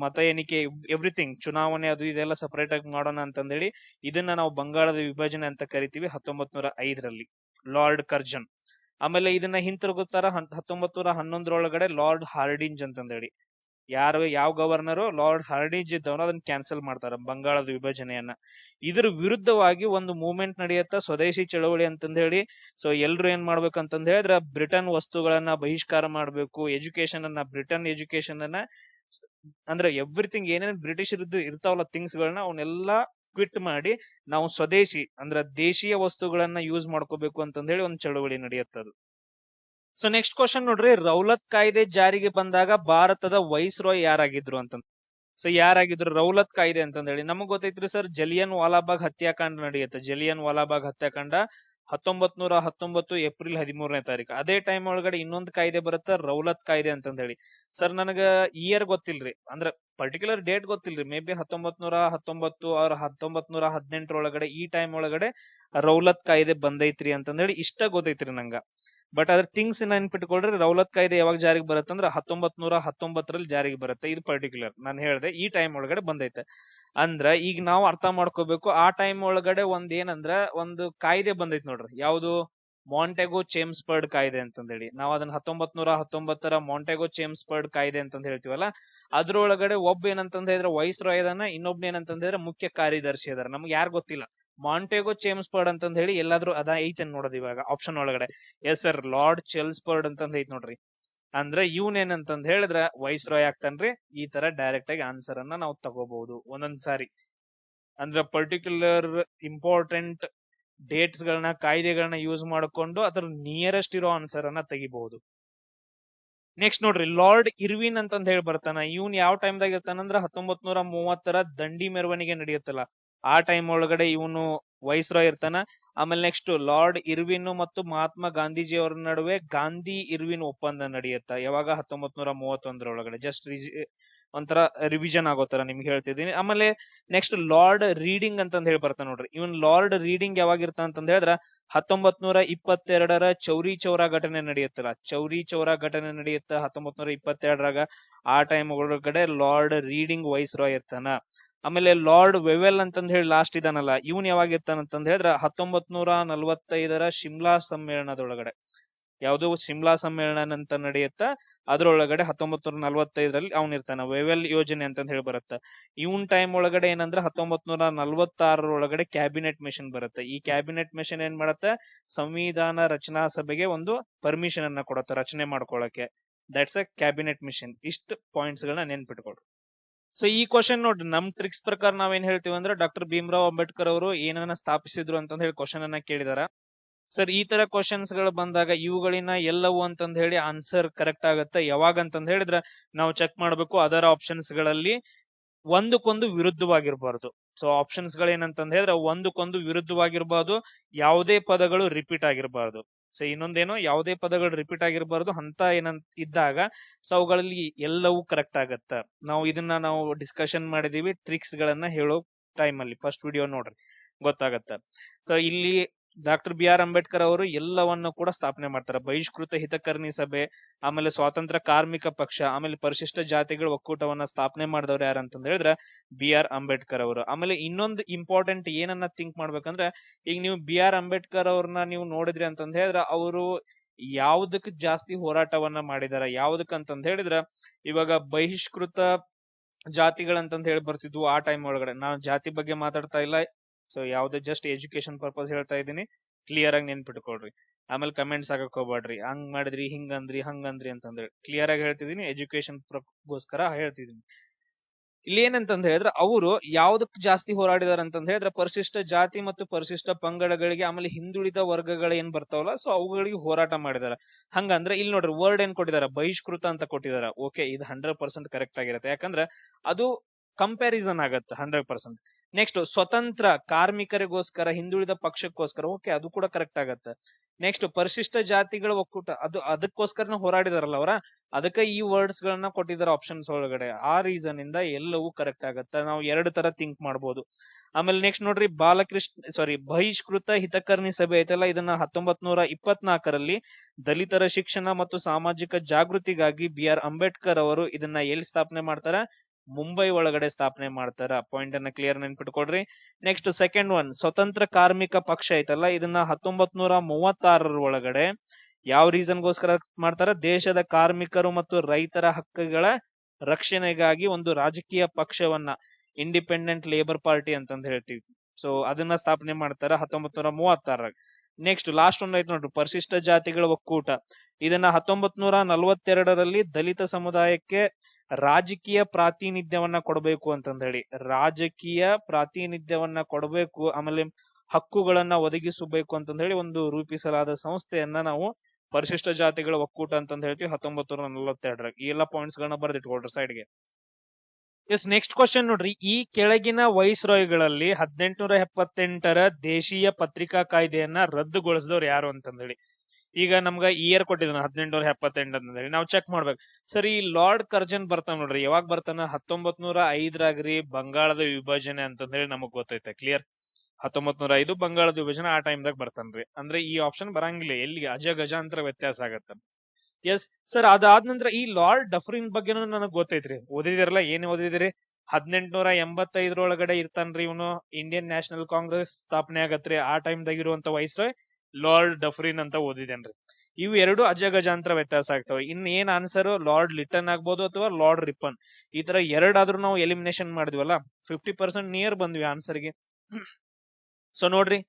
ಮತ ಎಣಿಕೆ ಎವ್ರಿಥಿಂಗ್, ಚುನಾವಣೆ ಅದು ಇದೆಲ್ಲ ಸಪರೇಟ್ ಆಗಿ ಮಾಡೋಣ ಅಂತಂದೇಳಿ ಇದನ್ನ ನಾವು ಬಂಗಾಳದ ವಿಭಜನೆ ಅಂತ ಕರಿತೀವಿ. 1905 ಲಾರ್ಡ್ ಕರ್ಜನ್. ಆಮೇಲೆ ಇದನ್ನ ಹಿಂತಿರುಗುತ್ತಾರ 1911 ಲಾರ್ಡ್ ಹಾರ್ಡಿಂಜ್ ಅಂತಂದೇಳಿ. ಯಾವ ಗವರ್ನರು? ಲಾರ್ಡ್ ಹಾರ್ಡಿಂಜ್ ಇದ್ದವನು ಅದನ್ನ ಕ್ಯಾನ್ಸಲ್ ಮಾಡ್ತಾರ, ಬಂಗಾಳದ ವಿಭಜನೆಯನ್ನ. ಇದ್ರ ವಿರುದ್ಧವಾಗಿ ಒಂದು ಮೂವ್ಮೆಂಟ್ ನಡೆಯುತ್ತ, ಸ್ವದೇಶಿ ಚಳವಳಿ ಅಂತಂದ್ ಹೇಳಿ. ಸೊ ಎಲ್ರು ಏನ್ ಮಾಡ್ಬೇಕಂತಂದ್ ಹೇಳಿದ್ರ ಬ್ರಿಟನ್ ವಸ್ತುಗಳನ್ನ ಬಹಿಷ್ಕಾರ ಮಾಡ್ಬೇಕು. ಎಜುಕೇಶನ್ ಅನ್ನ, ಬ್ರಿಟನ್ ಎಜುಕೇಶನ್ ಅನ್ನ, ಅಂದ್ರೆ ಎವ್ರಿಥಿಂಗ್ ಏನೇನ್ ಬ್ರಿಟಿಷ್ ಇರ್ತಾವಲ್ಲ ಥಿಂಗ್ಸ್ ಗಳನ್ನ ಅವನ್ನೆಲ್ಲಾ ಕ್ವಿಟ್ ಮಾಡಿ ನಾವು ಸ್ವದೇಶಿ ಅಂದ್ರೆ ದೇಶೀಯ ವಸ್ತುಗಳನ್ನ ಯೂಸ್ ಮಾಡ್ಕೋಬೇಕು ಅಂತಂದ್ ಹೇಳಿ ಒಂದು ಚಳವಳಿ ನಡೆಯುತ್ತದು. ಸೊ ನೆಕ್ಸ್ಟ್ ಕ್ವಶನ್ ನೋಡ್ರಿ, ರೌಲತ್ ಕಾಯ್ದೆ ಜಾರಿಗೆ ಬಂದಾಗ ಭಾರತದ ವೈಸ್ ರಾಯ್ ಯಾರಾಗಿದ್ರು ಅಂತಂದ್. ಸೊ ಯಾರಾಗಿದ್ರು ರೌಲತ್ ಕಾಯ್ದೆ ಅಂತಂದ್ ಹೇಳಿ? ನಮಗ್ ಗೊತ್ತೈತ್ರಿ ಸರ್, ಜಲಿಯನ್ ವಾಲಾಬಾಗ್ ಹತ್ಯಾಕಾಂಡ ನಡೆಯುತ್ತೆ. ಜಲಿಯನ್ ವಾಲಾಬಾಗ್ ಹತ್ಯಾಕಾಂಡ 1919 ಏಪ್ರಿಲ್ 13ನೇ ತಾರೀಕು. ಅದೇ ಟೈಮ್ ಒಳಗಡೆ ಇನ್ನೊಂದು ಕಾಯ್ದೆ ಬರುತ್ತೆ, ರೌಲತ್ ಕಾಯ್ದೆ ಅಂತಂದ ಹೇಳಿ. ಸರ್ ನನಗ ಇಯರ್ ಗೊತ್ತಿಲ್ರಿ, ಅಂದ್ರ ಪರ್ಟಿಕ್ಯುಲರ್ ಡೇಟ್ ಗೊತ್ತಿಲ್ರಿ, ಮೇ ಬಿ 1919 ಅವ್ರ 1918 ಈ ಟೈಮ್ ಒಳಗಡೆ ರೌಲತ್ ಕಾಯ್ದೆ ಬಂದೈತ್ರಿ ಅಂತಂದೇಳಿ ಇಷ್ಟ ಗೊತ್ತೈತ್ರಿ ನಂಗ. ಬಟ್ ಅದ್ರ ಥಿಂಗ್ಸ್ ನೆನ್ಪಿಟ್ಕೊಳ್ರಿ, ರೌಲತ್ ಕಾಯ್ದೆ ಯಾವಾಗ ಜಾರಿಗೆ ಬರುತ್ತೆ ಅಂದ್ರೆ 1919 ಜಾರಿಗೆ ಬರುತ್ತೆ. ಇದು ಪರ್ಟಿಕ್ಯುಲರ್ ನಾನು ಹೇಳ್ದೆ ಈ ಟೈಮ್ ಒಳಗಡೆ ಬಂದೈತೆ. ಅಂದ್ರ ಈಗ ನಾವು ಅರ್ಥ ಮಾಡ್ಕೋಬೇಕು, ಆ ಟೈಮ್ ಒಳಗಡೆ ಒಂದ್ ಏನಂದ್ರ ಒಂದು ಕಾಯ್ದೆ ಬಂದೈತ್ ನೋಡ್ರಿ, ಯಾವ್ದು ಮಾಂಟೆಗೋ ಚೇಮ್ಸ್ಬರ್ಡ್ ಕಾಯ್ದೆ ಅಂತಂದೇಳಿ. ನಾವ್ ಅದನ್ನ 1919 ಮಾಂಟೆಗೋ ಚೇಮ್ಸ್ಬರ್ಡ್ ಕಾಯ್ದೆ ಅಂತಂದ ಹೇಳ್ತೀವಲ್ಲ, ಅದ್ರೊಳಗಡೆ ಒಬ್ಬ ಏನಂತಂದ ಹೇಳಿದ್ರೆ ವೈಸ್ ರಾಯ್ ಅದಾನ, ಇನ್ನೊಬ್ನ ಏನಂತಂದ ಹೇಳಿದ್ರೆ ಮುಖ್ಯ ಕಾರ್ಯದರ್ಶಿ ಅದಾರ. ನಮ್ಗೆ ಯಾರು ಗೊತ್ತಿಲ್ಲ ಮಾಂಟೆಗೋ ಚೇಮ್ಸ್ಬರ್ಡ್ ಅಂತಂದ ಹೇಳಿ ಎಲ್ಲಾದ್ರೂ ಅದ ಐತೆ ನೋಡೋದು ಇವಾಗ ಆಪ್ಷನ್ ಒಳಗಡೆ. ಎಸ್ ಸರ್, ಲಾರ್ಡ್ ಚೆಲ್ಸ್ಬರ್ಡ್ ಅಂತಂದ ಐತ್ ನೋಡ್ರಿ. ಅಂದ್ರೆ ಇವನ್ ಏನಂತಂದ್ ಹೇಳಿದ್ರ ವೈಸ್ ರಾಯ್ ಆಗ್ತಾನ್ರಿ. ಈ ತರ ಡೈರೆಕ್ಟ್ ಆಗಿ ಆನ್ಸರ್ ಅನ್ನ ನಾವು ತಗೋಬಹುದು ಒಂದೊಂದ್ ಸಾರಿ. ಅಂದ್ರೆ ಪರ್ಟಿಕ್ಯುಲರ್ ಇಂಪಾರ್ಟೆಂಟ್ ಡೇಟ್ಸ್ ಗಳನ್ನ, ಕಾಯ್ದೆಗಳನ್ನ ಯೂಸ್ ಮಾಡಿಕೊಂಡು ಅದ್ರ ನಿಯರೆಸ್ಟ್ ಇರೋ ಆನ್ಸರ್ ಅನ್ನ ತೆಗಿಬಹುದು. ನೆಕ್ಸ್ಟ್ ನೋಡ್ರಿ, ಲಾರ್ಡ್ ಇರ್ವಿನ್ ಅಂತಂದ್ ಹೇಳಿ ಬರ್ತಾನ. ಇವನ್ ಯಾವ ಟೈಮ್ದಾಗ ಇರ್ತಾನಂದ್ರ 1930 ದಂಡಿ ಮೆರವಣಿಗೆ ನಡೆಯುತ್ತಲ್ಲ ಆ ಟೈಮ್ ಒಳಗಡೆ ಇವನು ವೈಸ್ ರಾಯ್ ಇರ್ತಾನ. ಆಮೇಲೆ ನೆಕ್ಸ್ಟ್ ಲಾರ್ಡ್ ಇರ್ವಿನ್ ಮತ್ತು ಮಹಾತ್ಮ ಗಾಂಧೀಜಿ ಅವರ ನಡುವೆ ಗಾಂಧಿ ಇರ್ವಿನ್ ಒಪ್ಪಂದ ನಡೆಯುತ್ತ ಯಾವಾಗ 1931 ಜಸ್ಟ್ ಒಂಥರ ರಿವಿಷನ್ ಆಗೋ ತರ ನಿಮ್ಗೆ ಹೇಳ್ತಿದ್ದೀನಿ. ಆಮೇಲೆ ನೆಕ್ಸ್ಟ್ ಲಾರ್ಡ್ ರೀಡಿಂಗ್ ಅಂತಂದ್ ಹೇಳಿ ಬರ್ತಾನ ನೋಡ್ರಿ. ಇವನ್ ಲಾರ್ಡ್ ರೀಡಿಂಗ್ ಯಾವಾಗ ಇರ್ತಾನ ಅಂತಂದ್ ಹೇಳಿದ್ರ 1922 ಚೌರಿ ಚೌರಾ ಘಟನೆ ನಡೆಯುತ್ತಲ್ಲ, ಚೌರಿ ಚೌರಾ ಘಟನೆ ನಡೆಯುತ್ತ 1922 ಆ ಟೈಮ್ ಒಳಗಡೆ ಲಾರ್ಡ್ ರೀಡಿಂಗ್ ವೈಸ್ ರಾಯ್ ಇರ್ತಾನ. ಆಮೇಲೆ ಲಾರ್ಡ್ ವೆವೆಲ್ ಅಂತಂದ್ ಹೇಳಿ ಲಾಸ್ಟ್ ಇದಾನಲ್ಲ, ಇವನ್ ಯಾವಾಗ ಇರ್ತಾನಂತಂದ್ ಹೇಳಿದ್ರ 1945 ಶಿಮ್ಲಾ ಸಮ್ಮೇಳನದೊಳಗಡೆ. ಯಾವ್ದು ಶಿಮ್ಲಾ ಸಮ್ಮೇಳನ ಅಂತ ನಡೆಯುತ್ತ ಅದ್ರೊಳಗಡೆ 1945 ಅವನ್ ಇರ್ತಾನ. ವೆವೆಲ್ ಯೋಜನೆ ಅಂತಂದ್ ಹೇಳಿ ಬರುತ್ತ. ಇವನ್ ಟೈಮ್ ಒಳಗಡೆ ಏನಂದ್ರೆ 1946 ಕ್ಯಾಬಿನೆಟ್ ಮಿಷನ್ ಬರುತ್ತೆ. ಈ ಕ್ಯಾಬಿನೆಟ್ ಮಿಷನ್ ಏನ್ ಮಾಡತ್ತ, ಸಂವಿಧಾನ ರಚನಾ ಸಭೆಗೆ ಒಂದು ಪರ್ಮಿಷನ್ ಅನ್ನ ಕೊಡತ್ತ ರಚನೆ ಮಾಡ್ಕೊಳಕ್ಕೆ. That's a cabinet mission. ಇಷ್ಟು ಪಾಯಿಂಟ್ಸ್ ಗಳನ್ನ ನೆನ್ಪಿಟ್ಕೊಳ್ರಿ. ಸೊ ಈ ಕ್ವಶನ್ ನೋಡ್ರಿ, ನಮ್ ಟ್ರಿಕ್ಸ್ ಪ್ರಕಾರ ನಾವೇನ್ ಹೇಳ್ತೀವಿ ಅಂದ್ರೆ ಡಾಕ್ಟರ್ ಭೀಮ್ರಾವ್ ಅಂಬೇಡ್ಕರ್ ಅವರು ಏನನ್ನ ಸ್ಥಾಪಿಸಿದ್ರು ಅಂತಂದ್ ಹೇಳಿ ಕ್ವಶನ್ ಅನ್ನ ಕೇಳಿದಾರ. ಸರ್ ಈ ತರ ಕ್ವಶನ್ಸ್ ಗಳು ಬಂದಾಗ ಇವುಗಳಿನ ಎಲ್ಲವು ಅಂತಂದ್ ಹೇಳಿ ಆನ್ಸರ್ ಕರೆಕ್ಟ್ ಆಗತ್ತೆ. ಯಾವಾಗ ಅಂತಂದ್ ಹೇಳಿದ್ರೆ ನಾವು ಚೆಕ್ ಮಾಡ್ಬೇಕು ಅದರ ಆಪ್ಷನ್ಸ್ ಗಳಲ್ಲಿ ಒಂದಕ್ಕೊಂದು ವಿರುದ್ಧವಾಗಿರ್ಬಾರ್ದು. ಸೊ ಆಪ್ಷನ್ಸ್ ಗಳು ಏನಂತಂದ್ ಹೇಳಿದ್ರೆ ಒಂದಕ್ಕೊಂದು ವಿರುದ್ಧವಾಗಿರ್ಬಾರ್ದು, ಯಾವುದೇ ಪದಗಳು ರಿಪೀಟ್ ಆಗಿರ್ಬಾರ್ದು. ಸೊ ಇನ್ನೊಂದೇನು, ಯಾವುದೇ ಪದಗಳು ರಿಪೀಟ್ ಆಗಿರ್ಬಾರ್ದು ಅಂತ ಏನಂತ ಇದ್ದಾಗ ಸೊ ಅವುಗಳಲ್ಲಿ ಎಲ್ಲವೂ ಕರೆಕ್ಟ್ ಆಗತ್ತ. ನಾವು ಇದನ್ನ ಡಿಸ್ಕಷನ್ ಮಾಡಿದೀವಿ ಟ್ರಿಕ್ಸ್ ಗಳನ್ನ ಹೇಳೋ ಟೈಮ್ ಅಲ್ಲಿ. ಫಸ್ಟ್ ವಿಡಿಯೋ ನೋಡ್ರಿ, ಗೊತ್ತಾಗತ್ತ. ಸೊ ಇಲ್ಲಿ ಡಾಕ್ಟರ್ ಬಿ ಆರ್ ಅಂಬೇಡ್ಕರ್ ಅವರು ಎಲ್ಲವನ್ನು ಕೂಡ ಸ್ಥಾಪನೆ ಮಾಡ್ತಾರೆ. ಬಹಿಷ್ಕೃತ ಹಿತಕರ್ಣಿ ಸಭೆ, ಆಮೇಲೆ ಸ್ವಾತಂತ್ರ್ಯ ಕಾರ್ಮಿಕ ಪಕ್ಷ, ಆಮೇಲೆ ಪರಿಶಿಷ್ಟ ಜಾತಿಗಳ ಒಕ್ಕೂಟವನ್ನ ಸ್ಥಾಪನೆ ಮಾಡಿದವ್ರು ಯಾರಂತಂದ್ ಹೇಳಿದ್ರೆ ಬಿ ಆರ್ ಅಂಬೇಡ್ಕರ್ ಅವರು. ಆಮೇಲೆ ಇನ್ನೊಂದು ಇಂಪಾರ್ಟೆಂಟ್ ಏನನ್ನ ಥಿಂಕ್ ಮಾಡ್ಬೇಕಂದ್ರೆ, ಈಗ ನೀವು ಬಿ ಆರ್ ಅಂಬೇಡ್ಕರ್ ಅವ್ರನ್ನ ನೀವು ನೋಡಿದ್ರಿ ಅಂತಂದ್ ಹೇಳಿದ್ರೆ ಅವರು ಯಾವ್ದಕ್ ಜಾಸ್ತಿ ಹೋರಾಟವನ್ನ ಮಾಡಿದಾರ, ಯಾವ್ದಕ್ಕಂತಂದ್ ಹೇಳಿದ್ರ ಇವಾಗ ಬಹಿಷ್ಕೃತ ಜಾತಿಗಳಂತಂದ್ ಹೇಳಿ ಬರ್ತಿದ್ವು ಆ ಟೈಮ್ ಒಳಗಡೆ. ನಾನು ಜಾತಿ ಬಗ್ಗೆ ಮಾತಾಡ್ತಾ ಇಲ್ಲ, ಸೊ ಯಾವ್ದು ಜಸ್ಟ್ ಎಜುಕೇಶನ್ ಪರ್ಪಸ್ ಹೇಳ್ತಾ ಇದ್ದೀನಿ, ಕ್ಲಿಯರ್ ಆಗಿ ನೆನ್ಪಿಟ್ಕೊಳ್ರಿ. ಆಮೇಲೆ ಕಮೆಂಟ್ಸ್ ಆಗಕ್ ಹೋಗ್ಬೇಡ್ರಿ, ಹಂಗ್ ಮಾಡಿದ್ರಿ ಹಿಂಗಂದ್ರಿ ಹಂಗಂದ್ರಿ ಅಂತಂದ್ರೆ. ಕ್ಲಿಯರ್ ಆಗಿ ಹೇಳ್ತಿದೀನಿ, ಎಜುಕೇಶನ್ ಗೋಸ್ಕರ ಹೇಳ್ತಿದೀನಿ. ಇಲ್ಲಿ ಏನಂತಂದ್ ಹೇಳಿದ್ರೆ ಅವರು ಯಾವ್ದಕ್ ಜಾಸ್ತಿ ಹೋರಾಡಿದಾರ ಅಂತಂದ್ ಹೇಳಿದ್ರೆ ಪರಿಶಿಷ್ಟ ಜಾತಿ ಮತ್ತು ಪರಿಶಿಷ್ಟ ಪಂಗಡಗಳಿಗೆ, ಆಮೇಲೆ ಹಿಂದುಳಿದ ವರ್ಗಗಳ ಏನ್ ಬರ್ತಾವಲ್ಲ ಸೊ ಅವುಗಳಿಗೆ ಹೋರಾಟ ಮಾಡಿದಾರ. ಹಂಗಂದ್ರೆ ಇಲ್ಲಿ ನೋಡ್ರಿ ವರ್ಡ್ ಏನ್ ಕೊಟ್ಟಿದಾರ, ಬಹಿಷ್ಕೃತ ಅಂತ ಕೊಟ್ಟಿದಾರ. ಓಕೆ, ಇದು 100% ಕರೆಕ್ಟ್ ಆಗಿರುತ್ತೆ, ಯಾಕಂದ್ರೆ ಅದು ಕಂಪ್ಯಾರಿಸನ್ ಆಗತ್ತೆ 100%. ನೆಕ್ಸ್ಟ್ ಸ್ವತಂತ್ರ ಕಾರ್ಮಿಕರಿಗೋಸ್ಕರ, ಹಿಂದುಳಿದ ಪಕ್ಷಕ್ಕೋಸ್ಕರ, ಓಕೆ ಅದು ಕೂಡ ಕರೆಕ್ಟ್ ಆಗತ್ತೆ. ನೆಕ್ಸ್ಟ್ ಪರಿಶಿಷ್ಟ ಜಾತಿಗಳ ಒಕ್ಕೂಟ, ಅದು ಅದಕ್ಕೋಸ್ಕರನ ಹೋರಾಡಿದಾರಲ್ಲ ಅವರ, ಅದಕ್ಕೆ ಈ ವರ್ಡ್ಸ್ ಗಳನ್ನ ಕೊಟ್ಟಿದ್ದಾರೆ ಆಪ್ಷನ್ಸ್ ಒಳಗಡೆ. ಆ ರೀಸನ್ ಇಂದ ಎಲ್ಲವೂ ಕರೆಕ್ಟ್ ಆಗತ್ತೆ. ನಾವು ಎರಡು ತರ ಥಿಂಕ್ ಮಾಡ್ಬೋದು. ಆಮೇಲೆ ನೆಕ್ಸ್ಟ್ ನೋಡ್ರಿ, ಬಹಿಷ್ಕೃತ ಹಿತಕರ್ಣಿ ಸಭೆ ಐತಲ್ಲ, ಇದನ್ನ 1924 ದಲಿತರ ಶಿಕ್ಷಣ ಮತ್ತು ಸಾಮಾಜಿಕ ಜಾಗೃತಿಗಾಗಿ ಬಿ ಆರ್ ಅಂಬೇಡ್ಕರ್ ಅವರು ಇದನ್ನ ಎಲ್ಲಿ ಸ್ಥಾಪನೆ ಮಾಡ್ತಾರ, ಮುಂಬೈ ಒಳಗಡೆ ಸ್ಥಾಪನೆ ಮಾಡ್ತಾರ. ಪಾಯಿಂಟ್ ಅನ್ನ ಕ್ಲಿಯರ್ ನೆನ್ಪಿಟ್ಕೊಡ್ರಿ. ನೆಕ್ಸ್ಟ್ ಸೆಕೆಂಡ್ ಒನ್, ಸ್ವತಂತ್ರ ಕಾರ್ಮಿಕ ಪಕ್ಷ ಐತಲ್ಲ, ಇದನ್ನ 1936 ಯಾವ ರೀಸನ್ಗೋಸ್ಕರ ಮಾಡ್ತಾರ, ದೇಶದ ಕಾರ್ಮಿಕರು ಮತ್ತು ರೈತರ ಹಕ್ಕುಗಳ ರಕ್ಷಣೆಗಾಗಿ ಒಂದು ರಾಜಕೀಯ ಪಕ್ಷವನ್ನ, ಇಂಡಿಪೆಂಡೆಂಟ್ ಲೇಬರ್ ಪಾರ್ಟಿ ಅಂತಂದ್ ಹೇಳ್ತೀವಿ. ಸೊ ಅದನ್ನ ಸ್ಥಾಪನೆ ಮಾಡ್ತಾರ 1936. ನೆಕ್ಸ್ಟ್ ಲಾಸ್ಟ್ ಒಂದ್ ಐತ್ ನೋಡ್ರಿ, ಪರಿಶಿಷ್ಟ ಜಾತಿಗಳ ಒಕ್ಕೂಟ. ಇದನ್ನ 1942 ದಲಿತ ಸಮುದಾಯಕ್ಕೆ ರಾಜಕೀಯ ಪ್ರಾತಿನಿಧ್ಯವನ್ನ ಕೊಡಬೇಕು ಅಂತಂದ್ ಹೇಳಿ, ರಾಜಕೀಯ ಪ್ರಾತಿನಿಧ್ಯವನ್ನ ಕೊಡಬೇಕು, ಆಮೇಲೆ ಹಕ್ಕುಗಳನ್ನ ಒದಗಿಸಬೇಕು ಅಂತಂದ್ ಹೇಳಿ ಒಂದು ರೂಪಿಸಲಾದ ಸಂಸ್ಥೆಯನ್ನ ನಾವು ಪರಿಶಿಷ್ಟ ಜಾತಿಗಳ ಒಕ್ಕೂಟ ಅಂತಂದ್ ಹೇಳ್ತೀವಿ 1942. ಈ ಎಲ್ಲಾ ಪಾಯಿಂಟ್ಸ್ ಗಳನ್ನ ಬರ್ದಿಟ್ಕೊಳ್ರಿ ಸೈಡ್ಗೆ. ಎಸ್, ನೆಕ್ಸ್ಟ್ ಕ್ವಶನ್ ನೋಡ್ರಿ. ಈ ಕೆಳಗಿನ ವೈಸ್ರಾಯ್ಗಳಲ್ಲಿ 1878 ದೇಶೀಯ ಪತ್ರಿಕಾ ಕಾಯ್ದೆಯನ್ನ ರದ್ದುಗೊಳಿಸಿದವ್ರು ಯಾರು ಅಂತಂದೇಳಿ. ಈಗ ನಮ್ಗ ಇಯರ್ ಕೊಟ್ಟಿದ್ದಾನ 1878 ಅಂತಂದೇಳಿ ನಾವು ಚೆಕ್ ಮಾಡ್ಬೇಕು. ಸರಿ, ಲಾರ್ಡ್ ಕರ್ಜನ್ ಬರ್ತಾನ ನೋಡ್ರಿ. ಯಾವಾಗ ಬರ್ತಾನ? 1905 ಬಂಗಾಳದ ವಿಭಜನೆ ಅಂತಂದೇಳಿ ನಮಗ್ ಗೊತ್ತೈತೆ. ಕ್ಲಿಯರ್? 1905 ಬಂಗಾಳದ ವಿಭಜನೆ ಆ ಟೈಮ್ದಾಗ ಬರ್ತಾನ್ರಿ. ಅಂದ್ರೆ ಈ ಆಪ್ಷನ್ ಬರಂಗಿಲ್ಲ, ಎಲ್ಲಿ ಅಜಗಜಾಂತರ ವ್ಯತ್ಯಾಸ ಆಗತ್ತ. ಎಸ್ ಸರ್, ಅದಾದ ನಂತರ ಈ ಲಾರ್ಡ್ ಡಫ್ರಿನ್ ಬಗ್ಗೆನೂ ನನಗ್ ಗೊತ್ತೈತ್ರಿ. ಓದಿದಿರಲ್ಲ? ಏನ್ ಓದಿದಿರಿ? 1885 ಇರ್ತಾನ್ರಿ ಇವನು. ಇಂಡಿಯನ್ ನ್ಯಾಷನಲ್ ಕಾಂಗ್ರೆಸ್ ಸ್ಥಾಪನೆ ಆಗತ್ರಿ. ಆ ಟೈಮ್ದಾಗ ಇರುವಂತ ವೈಸ್ರಾಯ್ ಲಾರ್ಡ್ ಡಫ್ರಿನ್ ಅಂತ ಓದಿದೇನ್ರಿ. ಇವು ಎರಡು ಅಜಗಜಾಂತರ ವ್ಯತ್ಯಾಸ ಆಗ್ತವೆ. ಇನ್ ಏನ್ ಆನ್ಸರ್? ಲಾರ್ಡ್ ಲಿಟನ್ ಆಗ್ಬೋದು ಅಥವಾ ಲಾರ್ಡ್ ರಿಪ್ಪನ್. ಈ ತರ ಎರಡಾದ್ರೂ ನಾವು ಎಲಿಮಿನೇಷನ್ ಮಾಡಿದ್ವಲ್ಲ, 50% ನಿಯರ್ ಬಂದ್ವಿ ಆನ್ಸರ್ಗೆ. ಸೊ ನೋಡ್ರಿ,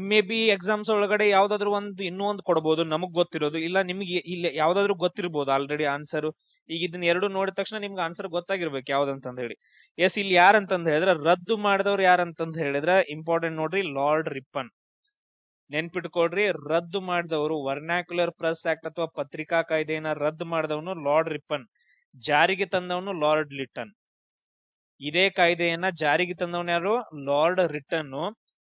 ಮೇ ಬಿ ಎಕ್ಸಾಮ್ಸ್ ಒಳಗಡೆ ಯಾವ್ದಾದ್ರು ಇನ್ನೂ ಒಂದು ಕೊಡ್ಬೋದು ನಮಗ್ ಗೊತ್ತಿರೋದು, ಇಲ್ಲ ನಿಮ್ಗೆ ಇಲ್ಲಿ ಯಾವ್ದಾದ್ರು ಗೊತ್ತಿರ್ಬೋದು ಆಲ್ರೆಡಿ ಆನ್ಸರ್. ಈಗ ಇದನ್ನ ಎರಡು ನೋಡಿದ ತಕ್ಷಣ ನಿಮ್ಗೆ ಆನ್ಸರ್ ಗೊತ್ತಾಗಿರ್ಬೇಕು ಯಾವ್ದಂತಂದ್ ಹೇಳಿ. ಎಸ್, ಇಲ್ಲಿ ಯಾರಂತಂದ್ ಹೇಳಿದ್ರೆ ರದ್ದು ಮಾಡಿದವ್ರು ಯಾರಂತಂದ್ ಹೇಳಿದ್ರೆ ಇಂಪಾರ್ಟೆಂಟ್ ನೋಡ್ರಿ, ಲಾರ್ಡ್ ರಿಪ್ಪನ್. ನೆನ್ಪಿಟ್ಕೊಡ್ರಿ, ರದ್ದು ಮಾಡಿದವರು ವರ್ನಾಕ್ಯುಲರ್ ಪ್ರೆಸ್ ಆಕ್ಟ್ ಅಥವಾ ಪತ್ರಿಕಾ ಕಾಯ್ದೆಯನ್ನ ರದ್ದು ಮಾಡಿದವನು ಲಾರ್ಡ್ ರಿಪ್ಪನ್. ಜಾರಿಗೆ ತಂದವನು ಲಾರ್ಡ್ ಲಿಟನ್. ಇದೇ ಕಾಯ್ದೆಯನ್ನ ಜಾರಿಗೆ ತಂದವನು ಯಾರು? Lord Lytton.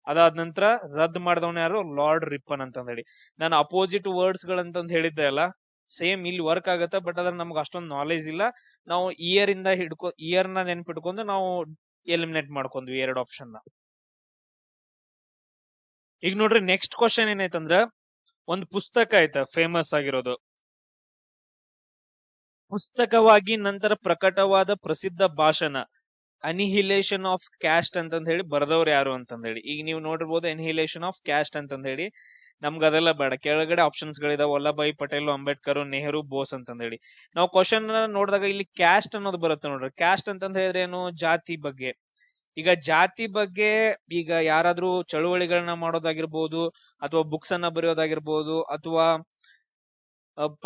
ಅದಾದ ನಂತರ ರದ್ದು ಮಾಡಿದವನು ಯಾರು? ಲಾರ್ಡ್ ರಿಪ್ಪನ್ ಅಂತಂದ್ ಹೇಳಿ. ನಾನು ಅಪೋಸಿಟ್ ವರ್ಡ್ಸ್ ಗಳಂತಂದ್ ಹೇಳಿದ್ದೆ ಅಲ್ಲ, ಸೇಮ್ ಇಲ್ಲಿ ವರ್ಕ್ ಆಗತ್ತೆ. ಬಟ್ ಅದ್ರ ನಮ್ಗೆ ಅಷ್ಟೊಂದು ನಾಲೆಜ್ ಇಲ್ಲ. ನಾವು ಇಯರ್ ನ ನೆನ್ಪಿಟ್ಕೊಂಡು ನಾವು ಎಲಿಮಿನೇಟ್ ಮಾಡ್ಕೊಂಡ್ವಿ ಎರಡು ಆಪ್ಷನ್ ನ. ಈಗ ನೋಡ್ರಿ, ನೆಕ್ಸ್ಟ್ ಕ್ವಶನ್ ಏನೈತಂದ್ರ, ಒಂದು ಪುಸ್ತಕ ಐತ ಫೇಮಸ್ ಆಗಿರೋದು. ಪುಸ್ತಕವಾಗಿ ನಂತರ ಪ್ರಕಟವಾದ ಪ್ರಸಿದ್ಧ ಭಾಷಣ ಅನಿಹಿಲೇಷನ್ ಆಫ್ ಕ್ಯಾಸ್ಟ್ ಅಂತಂದ್ ಹೇಳಿ ಬರೆದವ್ರು ಯಾರು ಅಂತಂದ್ ಹೇಳಿ. ಈಗ ನೀವು ನೋಡಿರ್ಬೋದು ಅನಿಹಿಲೇಷನ್ ಆಫ್ ಕ್ಯಾಸ್ಟ್ ಅಂತಂದ್ ಹೇಳಿ. ನಮ್ಗೆ ಅದೆಲ್ಲ ಬೇಡ. ಕೆಳಗಡೆ ಆಪ್ಷನ್ಸ್ ಗಳಿದಾವೆ: ವಲ್ಲಭಾಯಿ ಪಟೇಲ್, ಅಂಬೇಡ್ಕರ್, ನೆಹರು, ಬೋಸ್ ಅಂತಂದ್ ಹೇಳಿ. ನಾವು ಕ್ವಶನ್ ನೋಡಿದಾಗ ಇಲ್ಲಿ ಕ್ಯಾಸ್ಟ್ ಅನ್ನೋದು ಬರುತ್ತೆ ನೋಡ್ರಿ. ಕ್ಯಾಸ್ಟ್ ಅಂತಂದ್ ಹೇಳಿದ್ರೆ ಏನು? ಜಾತಿ ಬಗ್ಗೆ. ಈಗ ಜಾತಿ ಬಗ್ಗೆ ಈಗ ಯಾರಾದ್ರೂ ಚಳುವಳಿಗಳನ್ನ ಮಾಡೋದಾಗಿರ್ಬೋದು, ಅಥವಾ ಬುಕ್ಸ್ ಅನ್ನ ಬರೆಯೋದಾಗಿರ್ಬೋದು, ಅಥವಾ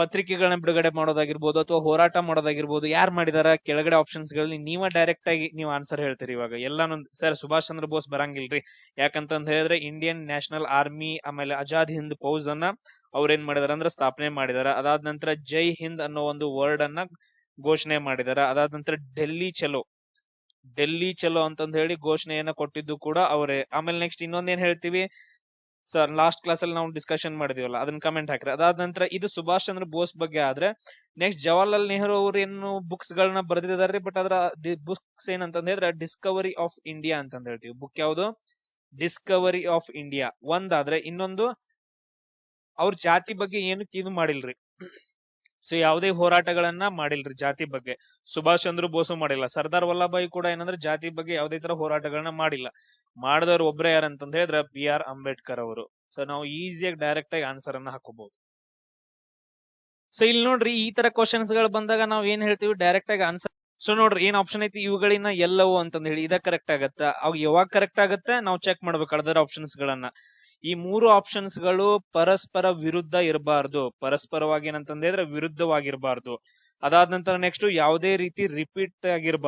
ಪತ್ರಿಕೆಗಳನ್ನ ಬಿಡುಗಡೆ ಮಾಡೋದಾಗಿರ್ಬೋದು, ಅಥವಾ ಹೋರಾಟ ಮಾಡೋದಾಗಿರ್ಬೋದು, ಯಾರು ಮಾಡಿದಾರ? ಕೆಳಗಡೆ ಆಪ್ಷನ್ಸ್ ಗಳಲ್ಲಿ ನೀವೇ ಡೈರೆಕ್ಟ್ ಆಗಿ ನೀವು ಆನ್ಸರ್ ಹೇಳ್ತೀರಿ. ಇವಾಗ ಎಲ್ಲಾನು ಸರ್ ಸುಭಾಷ್ ಚಂದ್ರ ಬೋಸ್ ಬರಂಗಿಲ್ರಿ. ಯಾಕಂತಂದ್ ಹೇಳಿದ್ರೆ ಇಂಡಿಯನ್ ನ್ಯಾಷನಲ್ ಆರ್ಮಿ ಆಮೇಲೆ ಆಜಾದ್ ಹಿಂದ್ ಫೌಜ್ ಅನ್ನ ಅವ್ರೇನ್ ಮಾಡಿದಾರ ಅಂದ್ರೆ ಸ್ಥಾಪನೆ ಮಾಡಿದಾರ. ಅದಾದ ನಂತರ ಜೈ ಹಿಂದ್ ಅನ್ನೋ ಒಂದು ವರ್ಡ್ ಅನ್ನ ಘೋಷಣೆ ಮಾಡಿದಾರ. ಅದಾದ ನಂತರ ಡೆಲ್ಲಿ ಚಲೋ ಅಂತಂದ್ ಹೇಳಿ ಘೋಷಣೆಯನ್ನ ಕೊಟ್ಟಿದ್ದು ಕೂಡ ಅವರೇ. ಆಮೇಲೆ ನೆಕ್ಸ್ಟ್ ಇನ್ನೊಂದೇನ್ ಹೇಳ್ತೀವಿ ಸರ್, ಲಾಸ್ಟ್ ಕ್ಲಾಸ್ ಅಲ್ಲಿ ನಾವು ಡಿಸ್ಕಷನ್ ಮಾಡಿದೀವಲ್ಲ, ಅದನ್ನ ಕಮೆಂಟ್ ಹಾಕ್ರಿ. ಅದಾದ ನಂತರ ಇದು ಸುಭಾಷ್ ಚಂದ್ರ ಬೋಸ್ ಬಗ್ಗೆ ಆದ್ರೆ, ನೆಕ್ಸ್ಟ್ ಜವಾಹರ್ಲಾಲ್ ನೆಹರು ಅವ್ರು ಏನು ಬುಕ್ಸ್ ಗಳನ್ನ ಬರೆದಿದ್ದಾರೆ. ಬಟ್ ಅದ್ರ ಬುಕ್ಸ್ ಏನಂತಂದ್ ಹೇಳಿದ್ರೆ ಡಿಸ್ಕವರಿ ಆಫ್ ಇಂಡಿಯಾ ಅಂತಂದ್ ಹೇಳ್ತೀವಿ. ಬುಕ್ ಯಾವುದು? ಡಿಸ್ಕವರಿ ಆಫ್ ಇಂಡಿಯಾ ಒಂದಾದ್ರೆ, ಇನ್ನೊಂದು ಅವ್ರ ಜಾತಿ ಬಗ್ಗೆ ಏನು ಇದು ಮಾಡಿಲ್ರಿ. ಸೊ ಯಾವುದೇ ಹೋರಾಟಗಳನ್ನ ಮಾಡಿಲ್ರಿ ಜಾತಿ ಬಗ್ಗೆ. ಸುಭಾಷ್ ಚಂದ್ರ ಬೋಸ್ ಮಾಡಿಲ್ಲ. ಸರ್ದಾರ್ ವಲ್ಲಭಾಯಿ ಕೂಡ ಏನಂದ್ರೆ ಜಾತಿ ಬಗ್ಗೆ ಯಾವುದೇ ತರ ಹೋರಾಟಗಳನ್ನ ಮಾಡಿಲ್ಲ. ಮಾಡಿದವ್ರು ಒಬ್ರೇ ಯಾರಂತಂದ್ ಹೇಳಿದ್ರೆ BR ಅಂಬೇಡ್ಕರ್ ಅವರು. ಸೊ ನಾವು ಈಸಿಯಾಗಿ ಡೈರೆಕ್ಟ್ ಆಗಿ ಆನ್ಸರ್ ಅನ್ನ ಹಾಕೋಬಹುದು. ಸೊ ಇಲ್ಲಿ ನೋಡ್ರಿ, ಈ ತರ ಕ್ವಶನ್ಸ್ ಗಳು ಬಂದಾಗ ನಾವ್ ಏನ್ ಹೇಳ್ತೀವಿ? ಡೈರೆಕ್ಟ್ ಆಗಿ ಆನ್ಸರ್. ಸೊ ನೋಡ್ರಿ, ಏನ್ ಆಪ್ಷನ್ ಐತಿ ಇವುಗಳಿನ ಎಲ್ಲವೂ ಅಂತಂದ್ ಹೇಳಿ. ಇದ ಕರೆಕ್ಟ್ ಆಗತ್ತ? ಅವ್ ಯಾವಾಗ ಕರೆಕ್ಟ್ ಆಗತ್ತೆ ನಾವು ಚೆಕ್ ಮಾಡ್ಬೇಕು ಅದರ್ ಆಪ್ಷನ್ಸ್ ಗಳನ್ನ. ಈ ಮೂರು ಆಪ್ಷನ್ಸ್ ಗಳು ಪರಸ್ಪರ ವಿರುದ್ಧ ಇರಬಾರ್ದು. ಪರಸ್ಪರವಾಗಿ ಏನಂತಂದ್ರೆ ವಿರುದ್ಧವಾಗಿರಬಾರ್ದು. ಅದಾದ ನಂತರ ನೆಕ್ಸ್ಟ್ ಯಾವುದೇ ರೀತಿ ರಿಪೀಟ್ ಆಗಿರೋ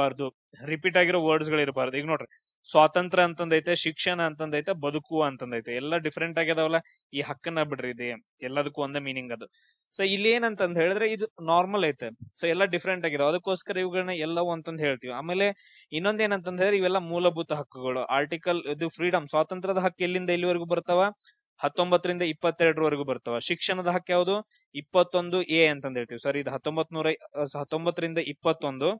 ವರ್ಡ್ಸ್ ಗಳು ಇರಬಾರ್ದು. ಈಗ ನೋಡ್ರಿ, ಸ್ವಾತಂತ್ರ್ಯ ಅಂತಂದೈತೆ, ಶಿಕ್ಷಣ ಅಂತಂದೈತೆ, ಬದುಕುವ ಅಂತಂದೈತೆ. ಎಲ್ಲ ಡಿಫ್ರೆಂಟ್ ಆಗ್ಯದಾವಲ್ಲ. ಈ ಹಕ್ಕನ್ನ ಬಿಡ್ರಿ, ಇದೆ ಎಲ್ಲದಕ್ಕೂ ಒಂದೇ ಮೀನಿಂಗ್ ಅದು. ಸೊ ಇಲ್ಲಿ ಏನಂತಂದ್ ಹೇಳಿದ್ರೆ ಇದು ನಾರ್ಮಲ್ ಐತೆ. ಸೊ ಎಲ್ಲ ಡಿಫ್ರೆಂಟ್ ಆಗಿದಾವ, ಅದಕ್ಕೋಸ್ಕರ ಇವುಗಳನ್ನ ಎಲ್ಲವೂ ಅಂತಂದ್ ಹೇಳ್ತೀವಿ. ಆಮೇಲೆ ಇನ್ನೊಂದ್ ಏನಂತಂದ್ ಹೇಳಿದ್ರೆ ಇವೆಲ್ಲ ಮೂಲಭೂತ ಹಕ್ಕುಗಳು. ಆರ್ಟಿಕಲ್ ಇದು ಫ್ರೀಡಮ್, ಸ್ವಾತಂತ್ರ್ಯದ ಹಕ್ಕು ಎಲ್ಲಿಂದ ಎಲ್ಲಿವರೆಗೂ ಬರ್ತಾವ? 19ರಿಂದ 22 ಬರ್ತಾವ. ಶಿಕ್ಷಣದ ಹಕ್ಕು ಯಾವುದು? 21A ಅಂತಂದ್ ಹೇಳ್ತೀವಿ. ಸಾರಿ, ಇದು 19ರಿಂದ 22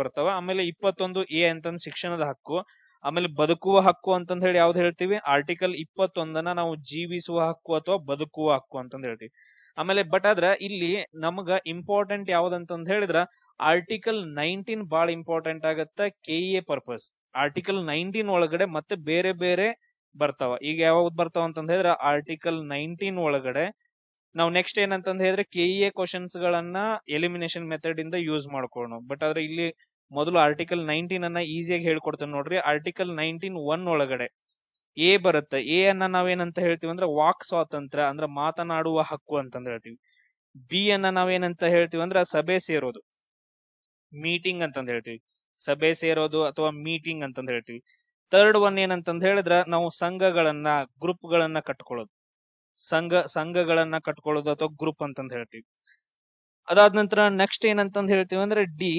ಬರ್ತಾವ. ಆಮೇಲೆ 21A ಅಂತಂದ್ ಶಿಕ್ಷಣದ ಹಕ್ಕು. ಆಮೇಲೆ ಬದುಕುವ ಹಕ್ಕು ಅಂತಂದ್ ಹೇಳಿ ಯಾವ್ದು ಹೇಳ್ತೀವಿ? ಆರ್ಟಿಕಲ್ 21ನ್ನ ನಾವು ಜೀವಿಸುವ ಹಕ್ಕು ಅಥವಾ ಬದುಕುವ ಹಕ್ಕು ಅಂತಂದ್ ಹೇಳ್ತೀವಿ. ಆಮೇಲೆ ಬಟ್ ಆದ್ರ ಇಲ್ಲಿ ನಮಗ ಇಂಪಾರ್ಟೆಂಟ್ ಯಾವ್ದಂತಂದ್ ಹೇಳಿದ್ರ ಆರ್ಟಿಕಲ್ 19 ಬಹಳ ಇಂಪಾರ್ಟೆಂಟ್ ಆಗತ್ತ KEA ಪರ್ಪಸ್. ಆರ್ಟಿಕಲ್ 19 ಒಳಗಡೆ ಮತ್ತೆ ಬೇರೆ ಬೇರೆ ಬರ್ತಾವ. ಈಗ ಯಾವ್ದು ಬರ್ತಾವ ಅಂತಂದ್ ಹೇಳಿದ್ರ ಆರ್ಟಿಕಲ್ 19 ಒಳಗಡೆ ನಾವು ನೆಕ್ಸ್ಟ್ ಏನಂತಂದ್ ಹೇಳಿದ್ರೆ KEA ಕ್ವಶನ್ಸ್ ಗಳನ್ನ ಎಲಿಮಿನೇಷನ್ ಮೆಥಡ್ ಇಂದ ಯೂಸ್ ಮಾಡ್ಕೊಳ್ಳೋಣ. ಬಟ್ ಆದ್ರೆ ಇಲ್ಲಿ ಮೊದಲು ಆರ್ಟಿಕಲ್ 19 ಅನ್ನ ಈಸಿಯಾಗಿ ಹೇಳ್ಕೊಡ್ತೇನೆ ನೋಡ್ರಿ. ಆರ್ಟಿಕಲ್ 19(1) ಒಳಗಡೆ ಎ ಬರುತ್ತೆ. ಎ ಅನ್ನ ನಾವೇನಂತ ಹೇಳ್ತೀವಿ ಅಂದ್ರೆ ವಾಕ್ ಸ್ವಾತಂತ್ರ್ಯ, ಅಂದ್ರೆ ಮಾತನಾಡುವ ಹಕ್ಕು ಅಂತಂದ್ ಹೇಳ್ತೀವಿ. ಬಿ ಅನ್ನ ನಾವೇನಂತ ಹೇಳ್ತೀವಿ ಅಂದ್ರೆ ಸಭೆ ಸೇರೋದು, ಮೀಟಿಂಗ್ ಅಂತಂದ್ ಹೇಳ್ತೀವಿ. ಸಭೆ ಸೇರೋದು ಅಥವಾ ಮೀಟಿಂಗ್ ಅಂತಂದ್ ಹೇಳ್ತೀವಿ. ಥರ್ಡ್ ಒನ್ ಏನಂತಂದ್ ಹೇಳಿದ್ರ ನಾವು ಗ್ರೂಪ್ ಗಳನ್ನ ಕಟ್ಕೊಳ್ಳೋದು, ಸಂಘಗಳನ್ನ ಕಟ್ಕೊಳ್ಳೋದು ಅಥವಾ ಗ್ರೂಪ್ ಅಂತಂದ್ ಹೇಳ್ತೀವಿ. ಅದಾದ ನಂತರ ನೆಕ್ಸ್ಟ್ ಏನಂತಂದ್ ಹೇಳ್ತೀವಿ ಅಂದ್ರೆ ಡಿ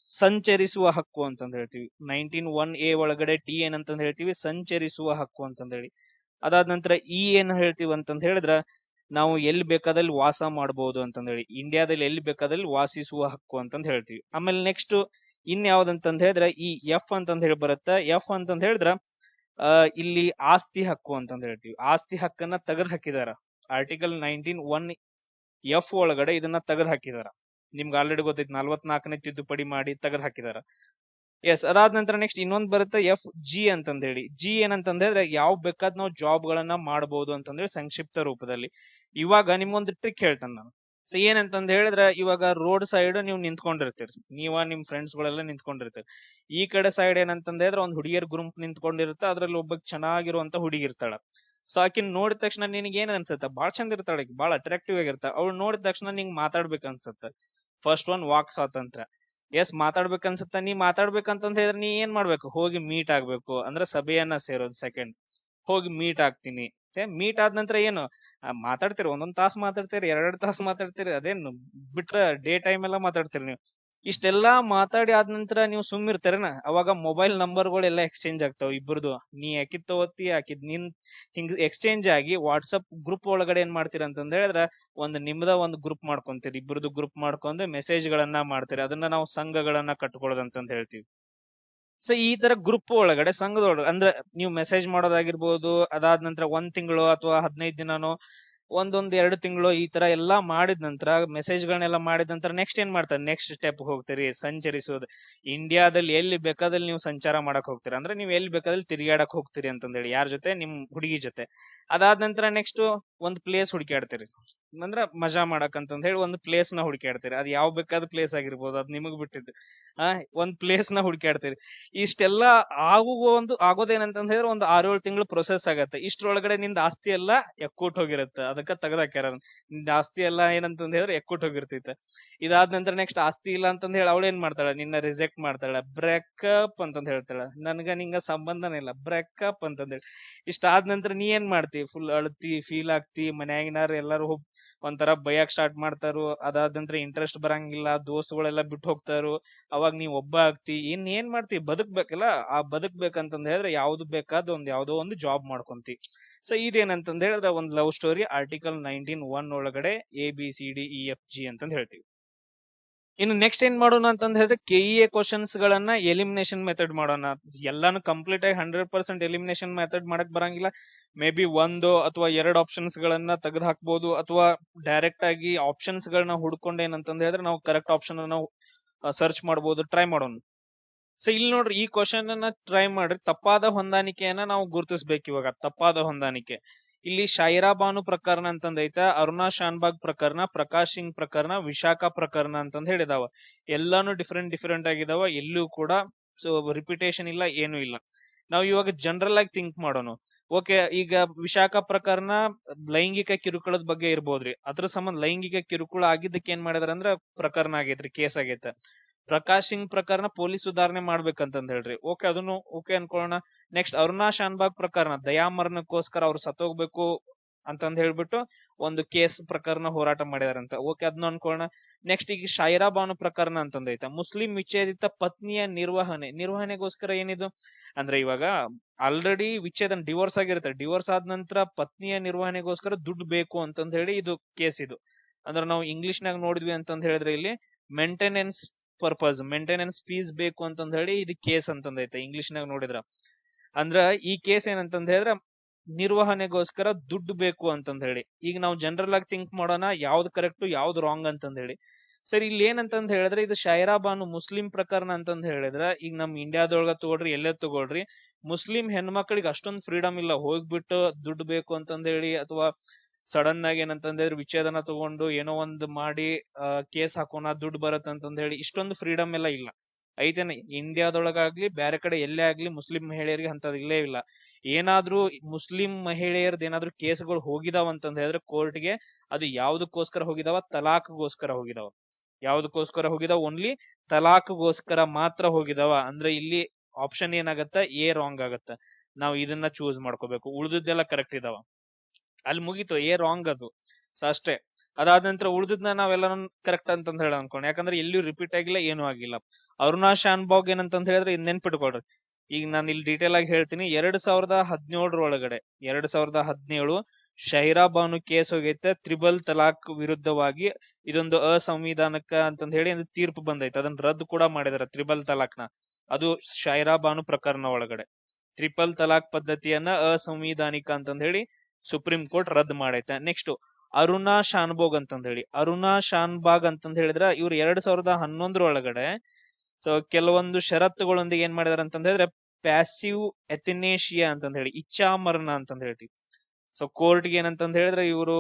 ಸಂಚರಿಸುವ ಹಕ್ಕು ಅಂತಂದ್ ಹೇಳ್ತೀವಿ. 19(1)(a) ಒಳಗಡೆ ಡಿ ಏನಂತಂದ್ ಹೇಳ್ತೀವಿ, ಸಂಚರಿಸುವ ಹಕ್ಕು ಅಂತಂದ್ ಹೇಳಿ. ಅದಾದ ನಂತರ ಈ ಏನ್ ಹೇಳ್ತೀವಿ ಅಂತಂದ್ ಹೇಳಿದ್ರ ನಾವು ಎಲ್ಲಿ ಬೇಕಾದಲ್ಲಿ ವಾಸ ಮಾಡಬಹುದು ಅಂತಂದ್ ಹೇಳಿ, ಇಂಡಿಯಾದಲ್ಲಿ ಎಲ್ಲಿ ಬೇಕಾದಲ್ಲಿ ವಾಸಿಸುವ ಹಕ್ಕು ಅಂತಂದ್ ಹೇಳ್ತೀವಿ. ಆಮೇಲೆ ನೆಕ್ಸ್ಟ್ ಇನ್ ಯಾವ್ದಂತಂದ್ ಹೇಳಿದ್ರ ಈ ಎಫ್ ಅಂತಂದ್ ಹೇಳಿ ಬರುತ್ತ. ಎಫ್ ಅಂತಂದ್ ಹೇಳಿದ್ರ ಇಲ್ಲಿ ಆಸ್ತಿ ಹಕ್ಕು ಅಂತಂದ್ ಹೇಳ್ತೀವಿ. ಆಸ್ತಿ ಹಕ್ಕನ್ನ ತೆಗೆದು ಹಾಕಿದಾರ ಆರ್ಟಿಕಲ್ 19(1)(f) ಒಳಗಡೆ ಇದನ್ನ ತೆಗೆದು ಹಾಕಿದಾರ. ನಿಮ್ಗೆ ಆಲ್ರೆಡಿ ಗೊತ್ತೈತಿ, 44ನೇ ತಿದ್ದುಪಡಿ ಮಾಡಿ ತೆಗೆದು ಹಾಕಿದಾರ. ಎಸ್, ಅದಾದ ನಂತರ ನೆಕ್ಸ್ಟ್ ಇನ್ನೊಂದ್ ಬರುತ್ತೆ ಎಫ್ ಜಿ ಅಂತಂದ್ ಹೇಳಿ. ಜಿ ಏನಂತಂದ್ ಹೇಳಿದ್ರೆ ಯಾವ ಬೇಕಾದ್ ನಾವು ಜಾಬ್ ಗಳನ್ನ ಮಾಡಬಹುದು ಅಂತಂದ್ ಹೇಳಿ ಸಂಕ್ಷಿಪ್ತ ರೂಪದಲ್ಲಿ. ಇವಾಗ ನಿಮ್ಗೊಂದು ಟ್ರಿಕ್ ಹೇಳ್ತೇನೆ ನಾನು. ಸೊ ಏನಂತಂದ್ ಹೇಳಿದ್ರೆ ಇವಾಗ ರೋಡ್ ಸೈಡ್ ನೀವು ನಿಂತ್ಕೊಂಡಿರ್ತೀರಿ, ನಿಮ್ ಫ್ರೆಂಡ್ಸ್ ಗಳೆಲ್ಲ ನಿಂತ್ಕೊಂಡಿರ್ತೀರಿ. ಈ ಕಡೆ ಸೈಡ್ ಏನಂತಂದ್ ಹೇಳಿದ್ರೆ ಒಂದ್ ಹುಡುಗಿಯರ್ ಗ್ರೂಪ್ ನಿಂತ್ಕೊಂಡಿರುತ್ತೆ, ಅದ್ರಲ್ಲಿ ಒಬ್ಬ ಚೆನ್ನಾಗಿರುವಂತ ಹುಡುಗಿ ಇರ್ತಾಳ. ಸೊ ಆಕಿನ್ ನೋಡಿದ ತಕ್ಷಣ ನಿನಗೆ ಏನ್ ಅನ್ಸುತ್ತೆ, ಬಾಳ್ ಚಂದ ಇರ್ತಾಳೆ, ಬಾಳ ಅಟ್ರಾಕ್ಟಿವ್ ಆಗಿರ್ತಾಳ. ಅವ್ಳು ನೋಡಿದ ತಕ್ಷಣ ನಿಂಗ್ ಮಾತಾಡ್ಬೇಕು ಅನ್ಸುತ್ತೆ. ಫಸ್ಟ್ ಒನ್ ವಾಕ್ ಸ್ವಾತಂತ್ರ್ಯ. ಎಸ್, ಮಾತಾಡ್ಬೇಕು ಅನ್ಸುತ್ತ. ನೀ ಮಾತಾಡ್ಬೇಕಂತಂದ್ ಹೇಳಿದ್ರೆ ನೀ ಏನ್ ಮಾಡ್ಬೇಕು, ಹೋಗಿ ಮೀಟ್ ಆಗ್ಬೇಕು, ಅಂದ್ರೆ ಸಭೆಯನ್ನ ಸೇರೋದು. ಸೆಕೆಂಡ್, ಹೋಗಿ ಮೀಟ್ ಆಗ್ತೀನಿ. ಮೀಟ್ ಆದ ನಂತರ ಏನು ಮಾತಾಡ್ತೀರಿ, ಒಂದೊಂದ್ ತಾಸು ಮಾತಾಡ್ತೀರಿ, 2 ತಾಸು ಮಾತಾಡ್ತೀರಿ, ಅದೇನು ಬಿಟ್ರ ಡೇ ಟೈಮ್ ಎಲ್ಲ ಮಾತಾಡ್ತೀರಿ ನೀವು. ಇಷ್ಟೆಲ್ಲಾ ಮಾತಾಡಿ ಆದ ನಂತರ ನೀವು ಸುಮ್ಮಿರ್ತಾರೇನ, ಅವಾಗ ಮೊಬೈಲ್ ನಂಬರ್ಗಳು ಎಲ್ಲ ಎಕ್ಸ್ಚೇಂಜ್ ಆಗ್ತಾವ ಇಬ್ಬರದು. ನೀ ಯಾಕಿದ್ ತಗೋತಿ, ಹಾಕಿದ್ ನಿನ್ ಹಿಂಗ್ ಎಕ್ಸ್ಚೇಂಜ್ ಆಗಿ ವಾಟ್ಸಪ್ ಗ್ರೂಪ್ ಒಳಗಡೆ ಏನ್ ಮಾಡ್ತೀರಿ ಅಂತಂದ್ ಹೇಳಿದ್ರ ನಿಮ್ದ ಒಂದು ಗ್ರೂಪ್ ಮಾಡ್ಕೊಂತೀರಿ. ಇಬ್ಬರದು ಗ್ರೂಪ್ ಮಾಡ್ಕೊಂಡು ಮೆಸೇಜ್ ಗಳನ್ನ ಮಾಡ್ತೀರಿ. ಅದನ್ನ ನಾವು ಸಂಘಗಳನ್ನ ಕಟ್ಕೊಳ್ಳೋದಂತಂದ್ ಹೇಳ್ತೀವಿ. ಸೊ ಈ ತರ ಗ್ರೂಪ್ ಒಳಗಡೆ ಸಂಘದೊಳಗಡೆ ಅಂದ್ರೆ ನೀವು ಮೆಸೇಜ್ ಮಾಡೋದಾಗಿರ್ಬೋದು. ಅದಾದ ನಂತರ 1 ತಿಂಗಳು ಅಥವಾ 15 ದಿನನೋ, 2 ತಿಂಗಳು ಈ ತರ ಎಲ್ಲಾ ಮಾಡಿದ ನಂತರ, ಮೆಸೇಜ್ ಗಳನ್ನೆಲ್ಲ ಮಾಡಿದ ನಂತರ ನೆಕ್ಸ್ಟ್ ಏನ್ ಮಾಡ್ತಾರೆ, ನೆಕ್ಸ್ಟ್ ಸ್ಟೆಪ್ ಹೋಗ್ತೀರಿ, ಸಂಚರಿಸೋದು. ಇಂಡಿಯಾದಲ್ಲಿ ಎಲ್ಲಿ ಬೇಕಾದಲ್ಲಿ ನೀವು ಸಂಚಾರ ಮಾಡಕ್ ಹೋಗ್ತೀರಿ, ಅಂದ್ರೆ ನೀವು ಎಲ್ಲಿ ಬೇಕಾದಲ್ಲಿ ತಿರುಗಾಡಕ್ ಹೋಗ್ತೀರಿ ಅಂತಂದೇಳಿ. ಯಾರ ಜೊತೆ, ನಿಮ್ ಹುಡುಗಿ ಜೊತೆ. ಅದಾದ ನಂತರ ನೆಕ್ಸ್ಟ್ ಒಂದ್ ಪ್ಲೇಸ್ ಹುಡುಕಾಡ್ತೀರಿ, ಅಂದ್ರ ಮಜಾ ಮಾಡಕ್ ಅಂತಂದ್ ಹೇಳಿ ಒಂದ್ ಪ್ಲೇಸ್ ನ ಹುಡುಕಾಡ್ತೀರಿ. ಅದ್ ಯಾವ ಬೇಕಾದ ಪ್ಲೇಸ್ ಆಗಿರ್ಬೋದು, ಅದ್ ನಿಮಗ್ ಬಿಟ್ಟಿದ್ದು. ಒಂದ್ ಪ್ಲೇಸ್ ನ ಹುಡುಕಾಡ್ತೀರಿ. ಇಷ್ಟೆಲ್ಲಾ ಆಗೋದೇನಂತಂದ್ ಹೇಳಿದ್ರೆ ಒಂದು 6-7 ತಿಂಗಳು ಪ್ರೊಸೆಸ್ ಆಗತ್ತೆ. ಇಷ್ಟ್ರೊಳಗಡೆ ನಿಂದ ಆಸ್ತಿ ಎಲ್ಲ ಎಕ್ಕೂಟ್ ಹೋಗಿರುತ್ತೆ, ಅದಕ್ಕ ತೆಗ್ದಾಕ್ಯಾರ. ನಿಂದ ಆಸ್ತಿ ಎಲ್ಲ ಏನಂತಂದ್ ಹೇಳಿದ್ರೆ ಎಕ್ಕೂಟ್ ಹೋಗಿರ್ತೈತೆ. ಇದಾದ ನಂತರ ನೆಕ್ಸ್ಟ್ ಆಸ್ತಿ ಇಲ್ಲ ಅಂತಂದ್ ಹೇಳಿ ಅವಳು ಏನ್ ಮಾಡ್ತಾಳ, ನಿನ್ನ ರಿಜೆಕ್ಟ್ ಮಾಡ್ತಾಳ, ಬ್ರೇಕಪ್ ಅಂತಂದ್ ಹೇಳ್ತಾಳ. ನನ್ಗ ನಿಂಗ ಸಂಬಂಧನೇ ಇಲ್ಲ, ಬ್ರೇಕಪ್ ಅಂತಂದ್ ಹೇಳಿ. ಇಷ್ಟ ಆದ ನಂತರ ನೀ ಏನ್ ಮಾಡ್ತಿ, ಫುಲ್ ಅಳ್ತಿ, ಫೀಲ್ ಆಗ್ತಿ, ಮನ್ಯಾಗಿನಾರ ಎಲ್ಲಾರು ಒಂಥರ ಬಯಕ್ ಸ್ಟಾರ್ಟ್ ಮಾಡ್ತಾರು. ಅದಾದ ನಂತರ ಇಂಟ್ರೆಸ್ಟ್ ಬರಂಗಿಲ್ಲ, ದೋಸ್ತುಗಳೆಲ್ಲ ಬಿಟ್ಟು ಹೋಗ್ತಾರು. ಅವಾಗ ನೀವ್ ಒಬ್ಬ ಆಗ್ತಿ. ಏನ್ ಮಾಡ್ತಿ, ಬದುಕ್ಬೇಕಲ್ಲ. ಆ ಬದುಕ್ಬೇಕಂತಂದ್ ಹೇಳಿದ್ರೆ ಯಾವ್ದು ಬೇಕಾದ ಯಾವ್ದೋ ಒಂದು ಜಾಬ್ ಮಾಡ್ಕೊಂತಿ. ಸೊ ಇದೇನಂತಂದ್ ಹೇಳಿದ್ರೆ ಒಂದ್ ಲವ್ ಸ್ಟೋರಿ ಆರ್ಟಿಕಲ್ 19(1) ಒಳಗಡೆ ABCDEFG ಅಂತಂದ್ ಹೇಳ್ತೀವಿ. ಇನ್ನು ನೆಕ್ಸ್ಟ್ ಏನ್ ಮಾಡೋಣ ಅಂತಂದ್ ಹೇಳಿದ್ರೆ KEA ಕ್ವಶನ್ಸ್ ಗಳನ್ನ ಎಲಿಮಿನೇಷನ್ ಮೆಥಡ್ ಮಾಡೋಣ. ಎಲ್ಲಾನು ಕಂಪ್ಲೀಟ್ ಆಗಿ 100% ಎಲಿಮಿನೇಷನ್ ಮೆಥಡ್ ಮಾಡಕ್ ಬರಂಗಿಲ್ಲ. ಮೇ ಬಿ 1 ಅಥವಾ 2 ಆಪ್ಷನ್ಸ್ ಗಳನ್ನ ತೆಗೆದು ಹಾಕ್ಬಹುದು, ಅಥವಾ ಡೈರೆಕ್ಟ್ ಆಗಿ ಆಪ್ಷನ್ಸ್ ಗಳನ್ನ ಹುಡ್ಕೊಂಡು ಏನಂತಂದ್ ಹೇಳಿದ್ರೆ ನಾವು ಕರೆಕ್ಟ್ ಆಪ್ಷನ್ ಅನ್ನ ಸರ್ಚ್ ಮಾಡಬಹುದು, ಟ್ರೈ ಮಾಡೋಣ. ಸೊ ಇಲ್ಲಿ ನೋಡ್ರಿ, ಈ ಕ್ವಶನ್ ಅನ್ನ ಟ್ರೈ ಮಾಡ್ರಿ. ತಪ್ಪಾದ ಹೊಂದಾಣಿಕೆಯನ್ನ ನಾವು ಗುರುತಿಸ್ಬೇಕು. ಇವಾಗ ತಪ್ಪಾದ ಹೊಂದಾಣಿಕೆ ಇಲ್ಲಿ ಶಾಯಿರಾ ಬಾನು ಪ್ರಕರಣ ಅಂತಂದ್ ಐತೆ, ಅರುಣಾ ಶಾನ್ಭಾಗ್ ಪ್ರಕರಣ, ಪ್ರಕಾಶ್ ಸಿಂಗ್ ಪ್ರಕರಣ, ವಿಶಾಖಾ ಪ್ರಕರಣ ಅಂತಂದ್ ಹೇಳಿದಾವ. ಎಲ್ಲಾನು ಡಿಫ್ರೆಂಟ್ ಆಗಿದಾವ. ಎಲ್ಲೂ ಕೂಡ ರಿಪಿಟೇಷನ್ ಇಲ್ಲ, ಏನು ಇಲ್ಲ. ನಾವು ಇವಾಗ ಜನರಲ್ ಆಗಿ ಥಿಂಕ್ ಮಾಡೋಣ. ಓಕೆ, ಈಗ ವಿಶಾಖಾ ಪ್ರಕರಣ ಲೈಂಗಿಕ ಕಿರುಕುಳದ ಬಗ್ಗೆ ಇರ್ಬೋದ್ರಿ. ಅದ್ರ ಸಂಬಂಧ ಲೈಂಗಿಕ ಕಿರುಕುಳ ಆಗಿದ್ದಕ್ಕೆ ಏನ್ ಮಾಡಿದಾರ ಅಂದ್ರ ಪ್ರಕರಣ ಆಗೈತ್ರಿ, ಕೇಸ್ ಆಗೈತೆ. ಪ್ರಕಾಶ್ ಸಿಂಗ್ ಪ್ರಕರಣ ಪೊಲೀಸ್ ಸುಧಾರಣೆ ಮಾಡ್ಬೇಕಂತಂದ್ ಹೇಳ್ರಿ. ಓಕೆ, ಅದನ್ನು ಓಕೆ ಅನ್ಕೊಳ್ಳೋಣ. ನೆಕ್ಸ್ಟ್ ಅರುಣಾ ಶಾನ್ಭಾಗ್ ಪ್ರಕರಣ ದಯಾಮರಣಕ್ಕೋಸ್ಕರ ಅವ್ರು ಸತ್ತೋಗ್ಬೇಕು ಅಂತಂದ್ ಹೇಳ್ಬಿಟ್ಟು ಒಂದು ಕೇಸ್ ಪ್ರಕರಣ ಹೋರಾಟ ಮಾಡಿದಾರಂತ. ಓಕೆ, ಅದನ್ನ ಅನ್ಕೊಳ್ಳೋಣ. ನೆಕ್ಸ್ಟ್ ಈಗ ಶಾಯಿರಾ ಬಾನು ಪ್ರಕರಣ ಅಂತಂದೈತ, ಮುಸ್ಲಿಂ ವಿಚ್ಛೇದಿತ ಪತ್ನಿಯ ನಿರ್ವಹಣೆಗೋಸ್ಕರ ಏನಿದು ಅಂದ್ರೆ ಇವಾಗ ಆಲ್ರೆಡಿ ವಿಚ್ಛೇದನ, ಡಿವೋರ್ಸ್ ಆಗಿರುತ್ತೆ. ಡಿವೋರ್ಸ್ ಆದ ನಂತರ ಪತ್ನಿಯ ನಿರ್ವಹಣೆಗೋಸ್ಕರ ದುಡ್ಡು ಬೇಕು ಅಂತಂದ್ ಹೇಳಿ ಇದು ಕೇಸ್. ಇದು ಅಂದ್ರೆ ನಾವು ಇಂಗ್ಲಿಷ್ ನಾಗ ನೋಡಿದ್ವಿ ಅಂತಂದ್ ಹೇಳಿದ್ರೆ ಇಲ್ಲಿ ಮೇಂಟೆನೆನ್ಸ್ ಫೀಸ್ ಬೇಕು ಅಂತಂದ್ ಹೇಳಿ ಇದು ಕೇಸ್ ಅಂತಂದೈತೆ ಇಂಗ್ಲಿಷ್ ನಾಗ ನೋಡಿದ್ರ. ಅಂದ್ರ ಈ ಕೇಸ್ ಏನಂತಂದ್ ಹೇಳಿದ್ರ ನಿರ್ವಹಣೆಗೋಸ್ಕರ ದುಡ್ಡು ಬೇಕು ಅಂತಂದ್ ಹೇಳಿ. ಈಗ ನಾವು ಜನರಲ್ ಆಗಿ ಥಿಂಕ್ ಮಾಡೋಣ, ಯಾವ್ದು ಕರೆಕ್ಟ್ ಯಾವ್ದು ರಾಂಗ್ ಅಂತಂದ್ ಹೇಳಿ. ಸರಿ, ಇಲ್ಲಿ ಏನಂತಂದ್ ಹೇಳಿದ್ರೆ ಇದು ಶಾಯಿರಾ ಬಾನು ಮುಸ್ಲಿಂ ಪ್ರಕರಣ ಅಂತಂದ್ ಹೇಳಿದ್ರ, ಈಗ ನಮ್ ಇಂಡಿಯಾದೊಳಗ ತಗೊಳ್ರಿ, ಎಲ್ಲೇ ತಗೊಳ್ರಿ, ಮುಸ್ಲಿಂ ಹೆಣ್ಮಕ್ಳಿಗೆ ಅಷ್ಟೊಂದು ಫ್ರೀಡಮ್ ಇಲ್ಲ. ಹೋಗ್ಬಿಟ್ಟು ದುಡ್ಡು ಬೇಕು ಅಂತಂದ್ ಹೇಳಿ, ಅಥವಾ ಸಡನ್ ಆಗಿ ಏನಂತಂದ್ರೆ ವಿಚ್ಛೇದನ ತಗೊಂಡು ಏನೋ ಒಂದ್ ಮಾಡಿ ಕೇಸ್ ಹಾಕೋಣ, ದುಡ್ಡು ಬರತ್ ಅಂತಂದ್ ಹೇಳಿ ಇಷ್ಟೊಂದು ಫ್ರೀಡಮ್ ಎಲ್ಲ ಇಲ್ಲ. ಐತೇನೆ ಇಂಡಿಯಾದೊಳಗಾಗ್ಲಿ ಬೇರೆ ಕಡೆ ಎಲ್ಲೇ ಆಗ್ಲಿ ಮುಸ್ಲಿಂ ಮಹಿಳೆಯರಿಗೆ ಅಂತದ್ ಇಲ್ಲೇ ಇಲ್ಲ. ಏನಾದ್ರೂ ಮುಸ್ಲಿಂ ಮಹಿಳೆಯರ್ದು ಏನಾದ್ರೂ ಕೇಸ್ಗಳು ಹೋಗಿದಾವ ಅಂತಂದ್ ಹೇಳಿದ್ರೆ ಕೋರ್ಟ್ಗೆ, ಅದು ಯಾವ್ದಕ್ಕೋಸ್ಕರ ಹೋಗಿದಾವ, ತಲಾಕ್ಗೋಸ್ಕರ ಹೋಗಿದಾವ. ಯಾವ್ದಕ್ಕೋಸ್ಕರ ಹೋಗಿದಾವ, ಓನ್ಲಿ ತಲಾಕ್ಗೋಸ್ಕರ ಮಾತ್ರ ಹೋಗಿದಾವ. ಅಂದ್ರೆ ಇಲ್ಲಿ ಆಪ್ಷನ್ ಏನಾಗತ್ತ, ಎ ರಾಂಗ್ ಆಗತ್ತ. ನಾವು ಇದನ್ನ ಚೂಸ್ ಮಾಡ್ಕೋಬೇಕು, ಉಳಿದದ್ದೆಲ್ಲ ಕರೆಕ್ಟ್ ಇದಾವ. ಅಲ್ಲಿ ಮುಗೀತು, ಎ ರಾಂಗ್ ಅದು. ಸೊ ಅಷ್ಟೇ. ಅದಾದ ನಂತರ ಉಳಿದದ್ನ ನಾವೆಲ್ಲ ಕರೆಕ್ಟ್ ಅಂತಂದ್ ಹೇಳ ಅನ್ಕೊಂಡ್, ಯಾಕಂದ್ರೆ ಎಲ್ಲಿಯೂ ರಿಪೀಟ್ ಆಗಿಲ್ಲ, ಏನೂ ಆಗಿಲ್ಲ. ಅರುಣಾ ಶಾನ್ಭಾಗ್ ಏನಂತಂದ್ ಹೇಳಿದ್ರೆ ಇದ್ ನೆನ್ಪಿಟ್ಕೊಳ್ರಿ. ಈಗ ನಾನು ಇಲ್ಲಿ ಡೀಟೇಲ್ ಆಗಿ ಹೇಳ್ತೀನಿ. 2017 2017 ಶೈರಾ ಬಾನು ಕೇಸ್ ಹೋಗೈತೆ ತ್ರಿಬಲ್ ತಲಾಕ್ ವಿರುದ್ಧವಾಗಿ. ಇದೊಂದು ಅಸಂವಿಧಾನಕ ಅಂತಂದ್ ಹೇಳಿ ಒಂದು ತೀರ್ಪು ಬಂದೈತೆ, ಅದನ್ನ ರದ್ದು ಕೂಡ ಮಾಡಿದಾರೆ ತ್ರಿಬಲ್ ತಲಾಕ್ನ. ಅದು ಶೈರಾ ಬಾನು ಪ್ರಕರಣ ಒಳಗಡೆ ತ್ರಿಪಲ್ ತಲಾಕ್ ಪದ್ಧತಿಯನ್ನ ಅಸಂವಿಧಾನಿಕ ಅಂತಂದ್ ಹೇಳಿ ಸುಪ್ರೀಂ ಕೋರ್ಟ್ ರದ್ದು ಮಾಡೈತೆ. ನೆಕ್ಸ್ಟ್ ಅರುಣಾ ಶಾನ್ಭೋಗ್ ಅಂತಂದ್ ಹೇಳಿ, ಅರುಣಾ ಶಾನ್ಭಾಗ್ ಅಂತಂದ್ ಹೇಳಿದ್ರ ಇವ್ರು 2011 ಒಳಗಡೆ ಸೊ ಕೆಲವೊಂದು ಷರತ್ತುಗಳೊಂದಿಗೆ ಏನ್ ಮಾಡಿದಾರೆ ಅಂತಂದ್ ಹೇಳಿದ್ರೆ ಪ್ಯಾಸಿವ್ ಎಥಿನೇಷಿಯಾ ಅಂತಂದ್ ಹೇಳಿ, ಇಚ್ಛಾಮರಣ ಅಂತಂದ್ ಹೇಳ್ತೀವಿ. ಸೊ ಕೋರ್ಟ್ಗೆ ಏನಂತಂದ್ ಹೇಳಿದ್ರೆ ಇವರು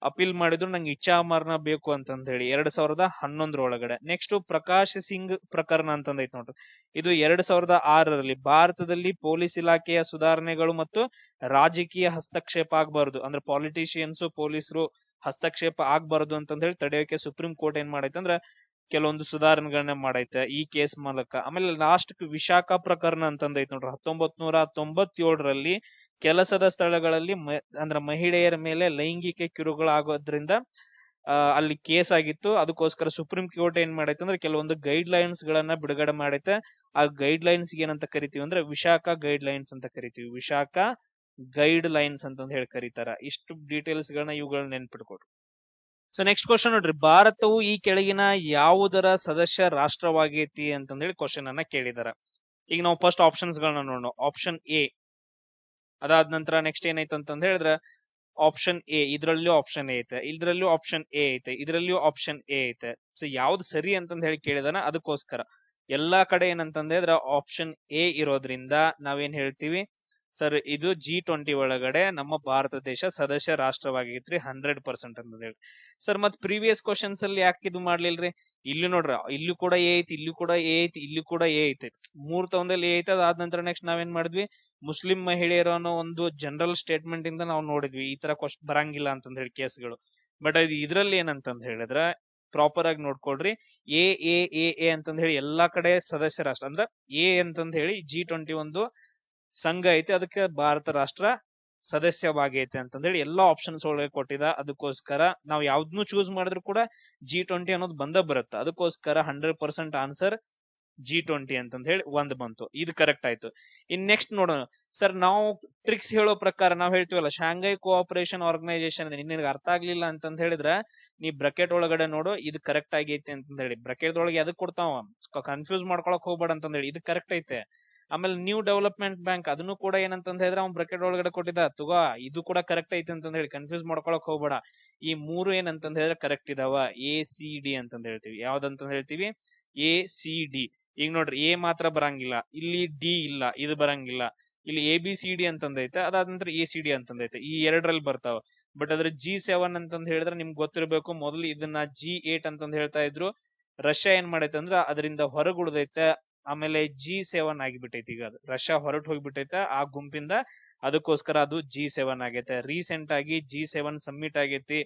ಅಪೀಲ್ ಮಾಡಿದ್ರು, ನಂಗೆ ಇಚ್ಛಾಮರಣ ಬೇಕು ಅಂತಂದ್ ಹೇಳಿ 2011 ಒಳಗಡೆ. ನೆಕ್ಸ್ಟ್ ಪ್ರಕಾಶ್ ಸಿಂಗ್ ಪ್ರಕರಣ ಅಂತಂದ್ ಐತ್ ನೋಡ್ರಿ. ಇದು 2006 ಭಾರತದಲ್ಲಿ ಪೊಲೀಸ್ ಇಲಾಖೆಯ ಸುಧಾರಣೆಗಳು ಮತ್ತು ರಾಜಕೀಯ ಹಸ್ತಕ್ಷೇಪ ಆಗ್ಬಾರ್ದು, ಅಂದ್ರೆ ಪಾಲಿಟಿಷಿಯನ್ಸ್ ಪೊಲೀಸರು ಹಸ್ತಕ್ಷೇಪ ಆಗ್ಬಾರ್ದು ಅಂತಂದ್ ಹೇಳಿ ತಡೆಯೋಕೆ ಸುಪ್ರೀಂ ಕೋರ್ಟ್ ಏನ್ ಮಾಡೈತೆ ಅಂದ್ರೆ ಕೆಲವೊಂದು ಸುಧಾರಣೆಗಳನ್ನ ಮಾಡೈತೆ ಈ ಕೇಸ್ ಮೂಲಕ. ಆಮೇಲೆ ಲಾಸ್ಟ್ ವಿಶಾಖ ಪ್ರಕರಣ ಅಂತಂದೈತ್ ನೋಡ್ರಿ. 1997 ಕೆಲಸದ ಸ್ಥಳಗಳಲ್ಲಿ ಅಂದ್ರೆ ಮಹಿಳೆಯರ ಮೇಲೆ ಲೈಂಗಿಕ ಕಿರುಗಳಾಗೋದ್ರಿಂದ ಅಲ್ಲಿ ಕೇಸ್ ಆಗಿತ್ತು. ಅದಕ್ಕೋಸ್ಕರ ಸುಪ್ರೀಂ ಕೋರ್ಟ್ ಏನ್ ಮಾಡೈತೆ ಅಂದ್ರೆ ಕೆಲವೊಂದು ಗೈಡ್ ಲೈನ್ಸ್ ಗಳನ್ನ ಬಿಡುಗಡೆ ಮಾಡೈತೆ. ಆ ಗೈಡ್ ಲೈನ್ಸ್ ಏನಂತ ಕರಿತೀವಿ ಅಂದ್ರೆ ವಿಶಾಖ ಗೈಡ್ ಲೈನ್ಸ್ ಅಂತ ಕರಿತೀವಿ. ವಿಶಾಖ ಗೈಡ್ ಲೈನ್ಸ್ ಅಂತಂದ್ ಹೇಳಿ ಕರೀತಾರ. ಇಷ್ಟು ಡೀಟೇಲ್ಸ್ ಗಳನ್ನ ಇವುಗಳನ್ನ ನೆನ್ಪಿಟ್ಕೊಡ್ರಿ. ಸೊ ನೆಕ್ಸ್ಟ್ ಕ್ವಶನ್ ನೋಡ್ರಿ, ಭಾರತವು ಈ ಕೆಳಗಿನ ಯಾವುದರ ಸದಸ್ಯ ರಾಷ್ಟ್ರವಾಗೈತಿ ಅಂತಂದೇಳಿ ಕ್ವಶನ್ ಅನ್ನ ಕೇಳಿದಾರ. ಈಗ ನಾವು ಫಸ್ಟ್ ಆಪ್ಷನ್ಸ್ ಗಳನ್ನ ನೋಡೋಣ. ಆಪ್ಷನ್ ಎ, ಅದಾದ ನಂತರ ನೆಕ್ಸ್ಟ್ ಏನೈತೆ ಅಂತಂದ್ ಹೇಳಿದ್ರೆ ಆಪ್ಷನ್ ಎ, ಇದ್ರಲ್ಲಿಯೂ ಆಪ್ಷನ್ ಎ ಐತೆ, ಇದ್ರಲ್ಲಿಯೂ ಆಪ್ಷನ್ ಎ ಐತೆ, ಇದ್ರಲ್ಲಿಯೂ ಆಪ್ಷನ್ ಎ ಐತೆ. ಸೊ ಯಾವ್ದು ಸರಿ ಅಂತಂದ್ ಹೇಳಿ ಕೇಳಿದಾನ, ಅದಕ್ಕೋಸ್ಕರ ಎಲ್ಲಾ ಕಡೆ ಏನಂತಂದ್ ಹೇಳಿದ್ರೆ ಆಪ್ಷನ್ ಎ ಇರೋದ್ರಿಂದ ನಾವೇನ್ ಹೇಳ್ತೀವಿ ಸರ್, ಇದು G20 ಒಳಗಡೆ ನಮ್ಮ ಭಾರತ ದೇಶ ಸದಸ್ಯ ರಾಷ್ಟ್ರವಾಗಿತ್ರಿ 100% ಅಂತ ಹೇಳಿ. ಸರ್ ಮತ್ ಪ್ರೀವಿಯಸ್ ಕ್ವಶನ್ಸ್ ಅಲ್ಲಿ ಯಾಕೆ ಇದು ಮಾಡ್ಲಿಲ್ರಿ? ಇಲ್ಲಿ ನೋಡ್ರಿ, ಇಲ್ಲೂ ಕೂಡ ಎ ಐತಿ, ಇಲ್ಲೂ ಕೂಡ ಎ ಐತಿ, ಇಲ್ಲಿ ಕೂಡ ಎ ಐತಿ, 3 ತಗೊಂಡಲ್ಲಿ ಎ ಐತಿ. ಅದಾದ ನಂತರ ನೆಕ್ಸ್ಟ್ ನಾವೇನ್ ಮಾಡಿದ್ವಿ, ಮುಸ್ಲಿಂ ಮಹಿಳೆಯರು ಅನ್ನೋ ಒಂದು ಜನರಲ್ ಸ್ಟೇಟ್ಮೆಂಟ್ ಇಂದ ನಾವು ನೋಡಿದ್ವಿ ಈ ತರ ಕ್ವಶನ್ ಬರಂಗಿಲ್ಲ ಅಂತಂದ್ ಹೇಳಿ ಕೇಸ್ಗಳು. ಬಟ್ ಇದು ಇದ್ರಲ್ಲಿ ಏನಂತಂದ್ ಹೇಳಿದ್ರೆ ಪ್ರಾಪರ್ ಆಗಿ ನೋಡ್ಕೊಳ್ರಿ, ಎ ಎ ಎ ಎ ಅಂತಂದ್ ಹೇಳಿ ಎಲ್ಲಾ ಕಡೆ ಸದಸ್ಯ ರಾಷ್ಟ್ರ ಅಂದ್ರೆ ಎ ಅಂತಂದ್ ಹೇಳಿ G20 ಒಂದು ಸಂಘ ಐತೆ, ಅದಕ್ಕೆ ಭಾರತ ರಾಷ್ಟ್ರ ಸದಸ್ಯವಾಗೈತೆ ಅಂತಂದ್ ಹೇಳಿ ಎಲ್ಲಾ ಆಪ್ಷನ್ಸ್ ಒಳಗೆ ಕೊಟ್ಟಿದ. ಅದಕ್ಕೋಸ್ಕರ ನಾವು ಯಾವ್ದನ್ನು ಚೂಸ್ ಮಾಡಿದ್ರು ಕೂಡ G20 ಅನ್ನೋದು ಬಂದ ಬರುತ್ತೆ. ಅದಕ್ಕೋಸ್ಕರ 100% ಆನ್ಸರ್ G20 ಅಂತಂದ್ ಹೇಳಿ ಒಂದ್ ಬಂತು. ಇದು ಕರೆಕ್ಟ್ ಆಯ್ತು. ಇನ್ ನೆಕ್ಸ್ಟ್ ನೋಡೋಣ ಸರ್, ನಾವು ಟ್ರಿಕ್ಸ್ ಹೇಳೋ ಪ್ರಕಾರ ನಾವ್ ಹೇಳ್ತೀವಲ್ಲ, ಶಾಂಘೈ ಕೋಆಪರೇಷನ್ ಆರ್ಗನೈಸೇಷನ್ ನಿನಗೆ ಅರ್ಥ ಆಗ್ಲಿಲ್ಲ ಅಂತಂದ್ ಹೇಳಿದ್ರೆ ನೀ ಬ್ರಕೆಟ್ ಒಳಗಡೆ ನೋಡು, ಇದು ಕರೆಕ್ಟ್ ಆಗೈತೆ ಅಂತಂದ್ ಹೇಳಿ. ಬ್ರಕೆಟ್ ಒಳಗೆ ಅದಕ್ಕೆ ಕೊಡ್ತಾವ, ಕನ್ಫ್ಯೂಸ್ ಮಾಡ್ಕೊಳಕ್ ಹೋಗ್ಬೇಡ ಅಂತಂದ್ ಹೇಳಿ, ಇದು ಕರೆಕ್ಟ್ ಐತೆ. ಆಮೇಲೆ ನ್ಯೂ ಡೆವಲಪ್ಮೆಂಟ್ ಬ್ಯಾಂಕ್ ಅದನ್ನು ಕೂಡ ಏನಂತಂದ್ ಹೇಳಿದ್ರೆ ಅವ್ನ್ ಬ್ರಕೆಟ್ ಒಳಗಡೆ ಕೊಟ್ಟಿದ್ದ, ತಗೋ ಇದು ಕೂಡ ಕರೆಕ್ಟ್ ಐತೆ ಅಂತಂದ್ ಹೇಳಿ ಕನ್ಫ್ಯೂಸ್ ಮಾಡ್ಕೊಳಕ್ ಹೋಗ್ಬೇಡ. ಈ 3 ಏನಂತಂದ್ ಹೇಳಿದ್ರೆ ಕರೆಕ್ಟ್ ಇದಾವ, ACD ಅಂತಂದ್ ಹೇಳ್ತೀವಿ. ಯಾವ್ದಂತಂದ್ ಹೇಳ್ತೀವಿ, ACD. ಈಗ ನೋಡ್ರಿ, ಎ ಮಾತ್ರ ಬರಂಗಿಲ್ಲ, ಇಲ್ಲಿ ಡಿ ಇಲ್ಲ, ಇದು ಬರಂಗಿಲ್ಲ. ಇಲ್ಲಿ ABCD ಅಂತಂದೈತೆ, ಅದಾದ ನಂತರ ACD ಅಂತಂದೈತೆ, ಈ ಎರಡರಲ್ಲಿ ಬರ್ತಾವ. ಬಟ್ ಅದ್ರ G7 ಅಂತಂದ್ ಹೇಳಿದ್ರೆ ನಿಮ್ಗೆ ಗೊತ್ತಿರ್ಬೇಕು, ಮೊದಲು ಇದನ್ನ G8 ಅಂತಂದ್ ಹೇಳ್ತಾ ಇದ್ರು. ರಷ್ಯಾ ಏನ್ ಮಾಡೈತೆ ಅಂದ್ರ ಅದರಿಂದ ಹೊರಗುಳ್ದೈತೆ. ಆಮೇಲೆ G7 ಆಗಿಬಿಟ್ಟೈತಿ. ಈಗ ಅದು ರಷ್ಯಾ ಹೊರಟು ಹೋಗ್ಬಿಟ್ಟೈತೆ ಆ ಗುಂಪಿಂದ, ಅದಕ್ಕೋಸ್ಕರ ಅದು G7 ಆಗೈತೆ. ರೀಸೆಂಟ್ ಆಗಿ G7 ಸಮ್ಮಿಟ್ ಆಗೈತಿ.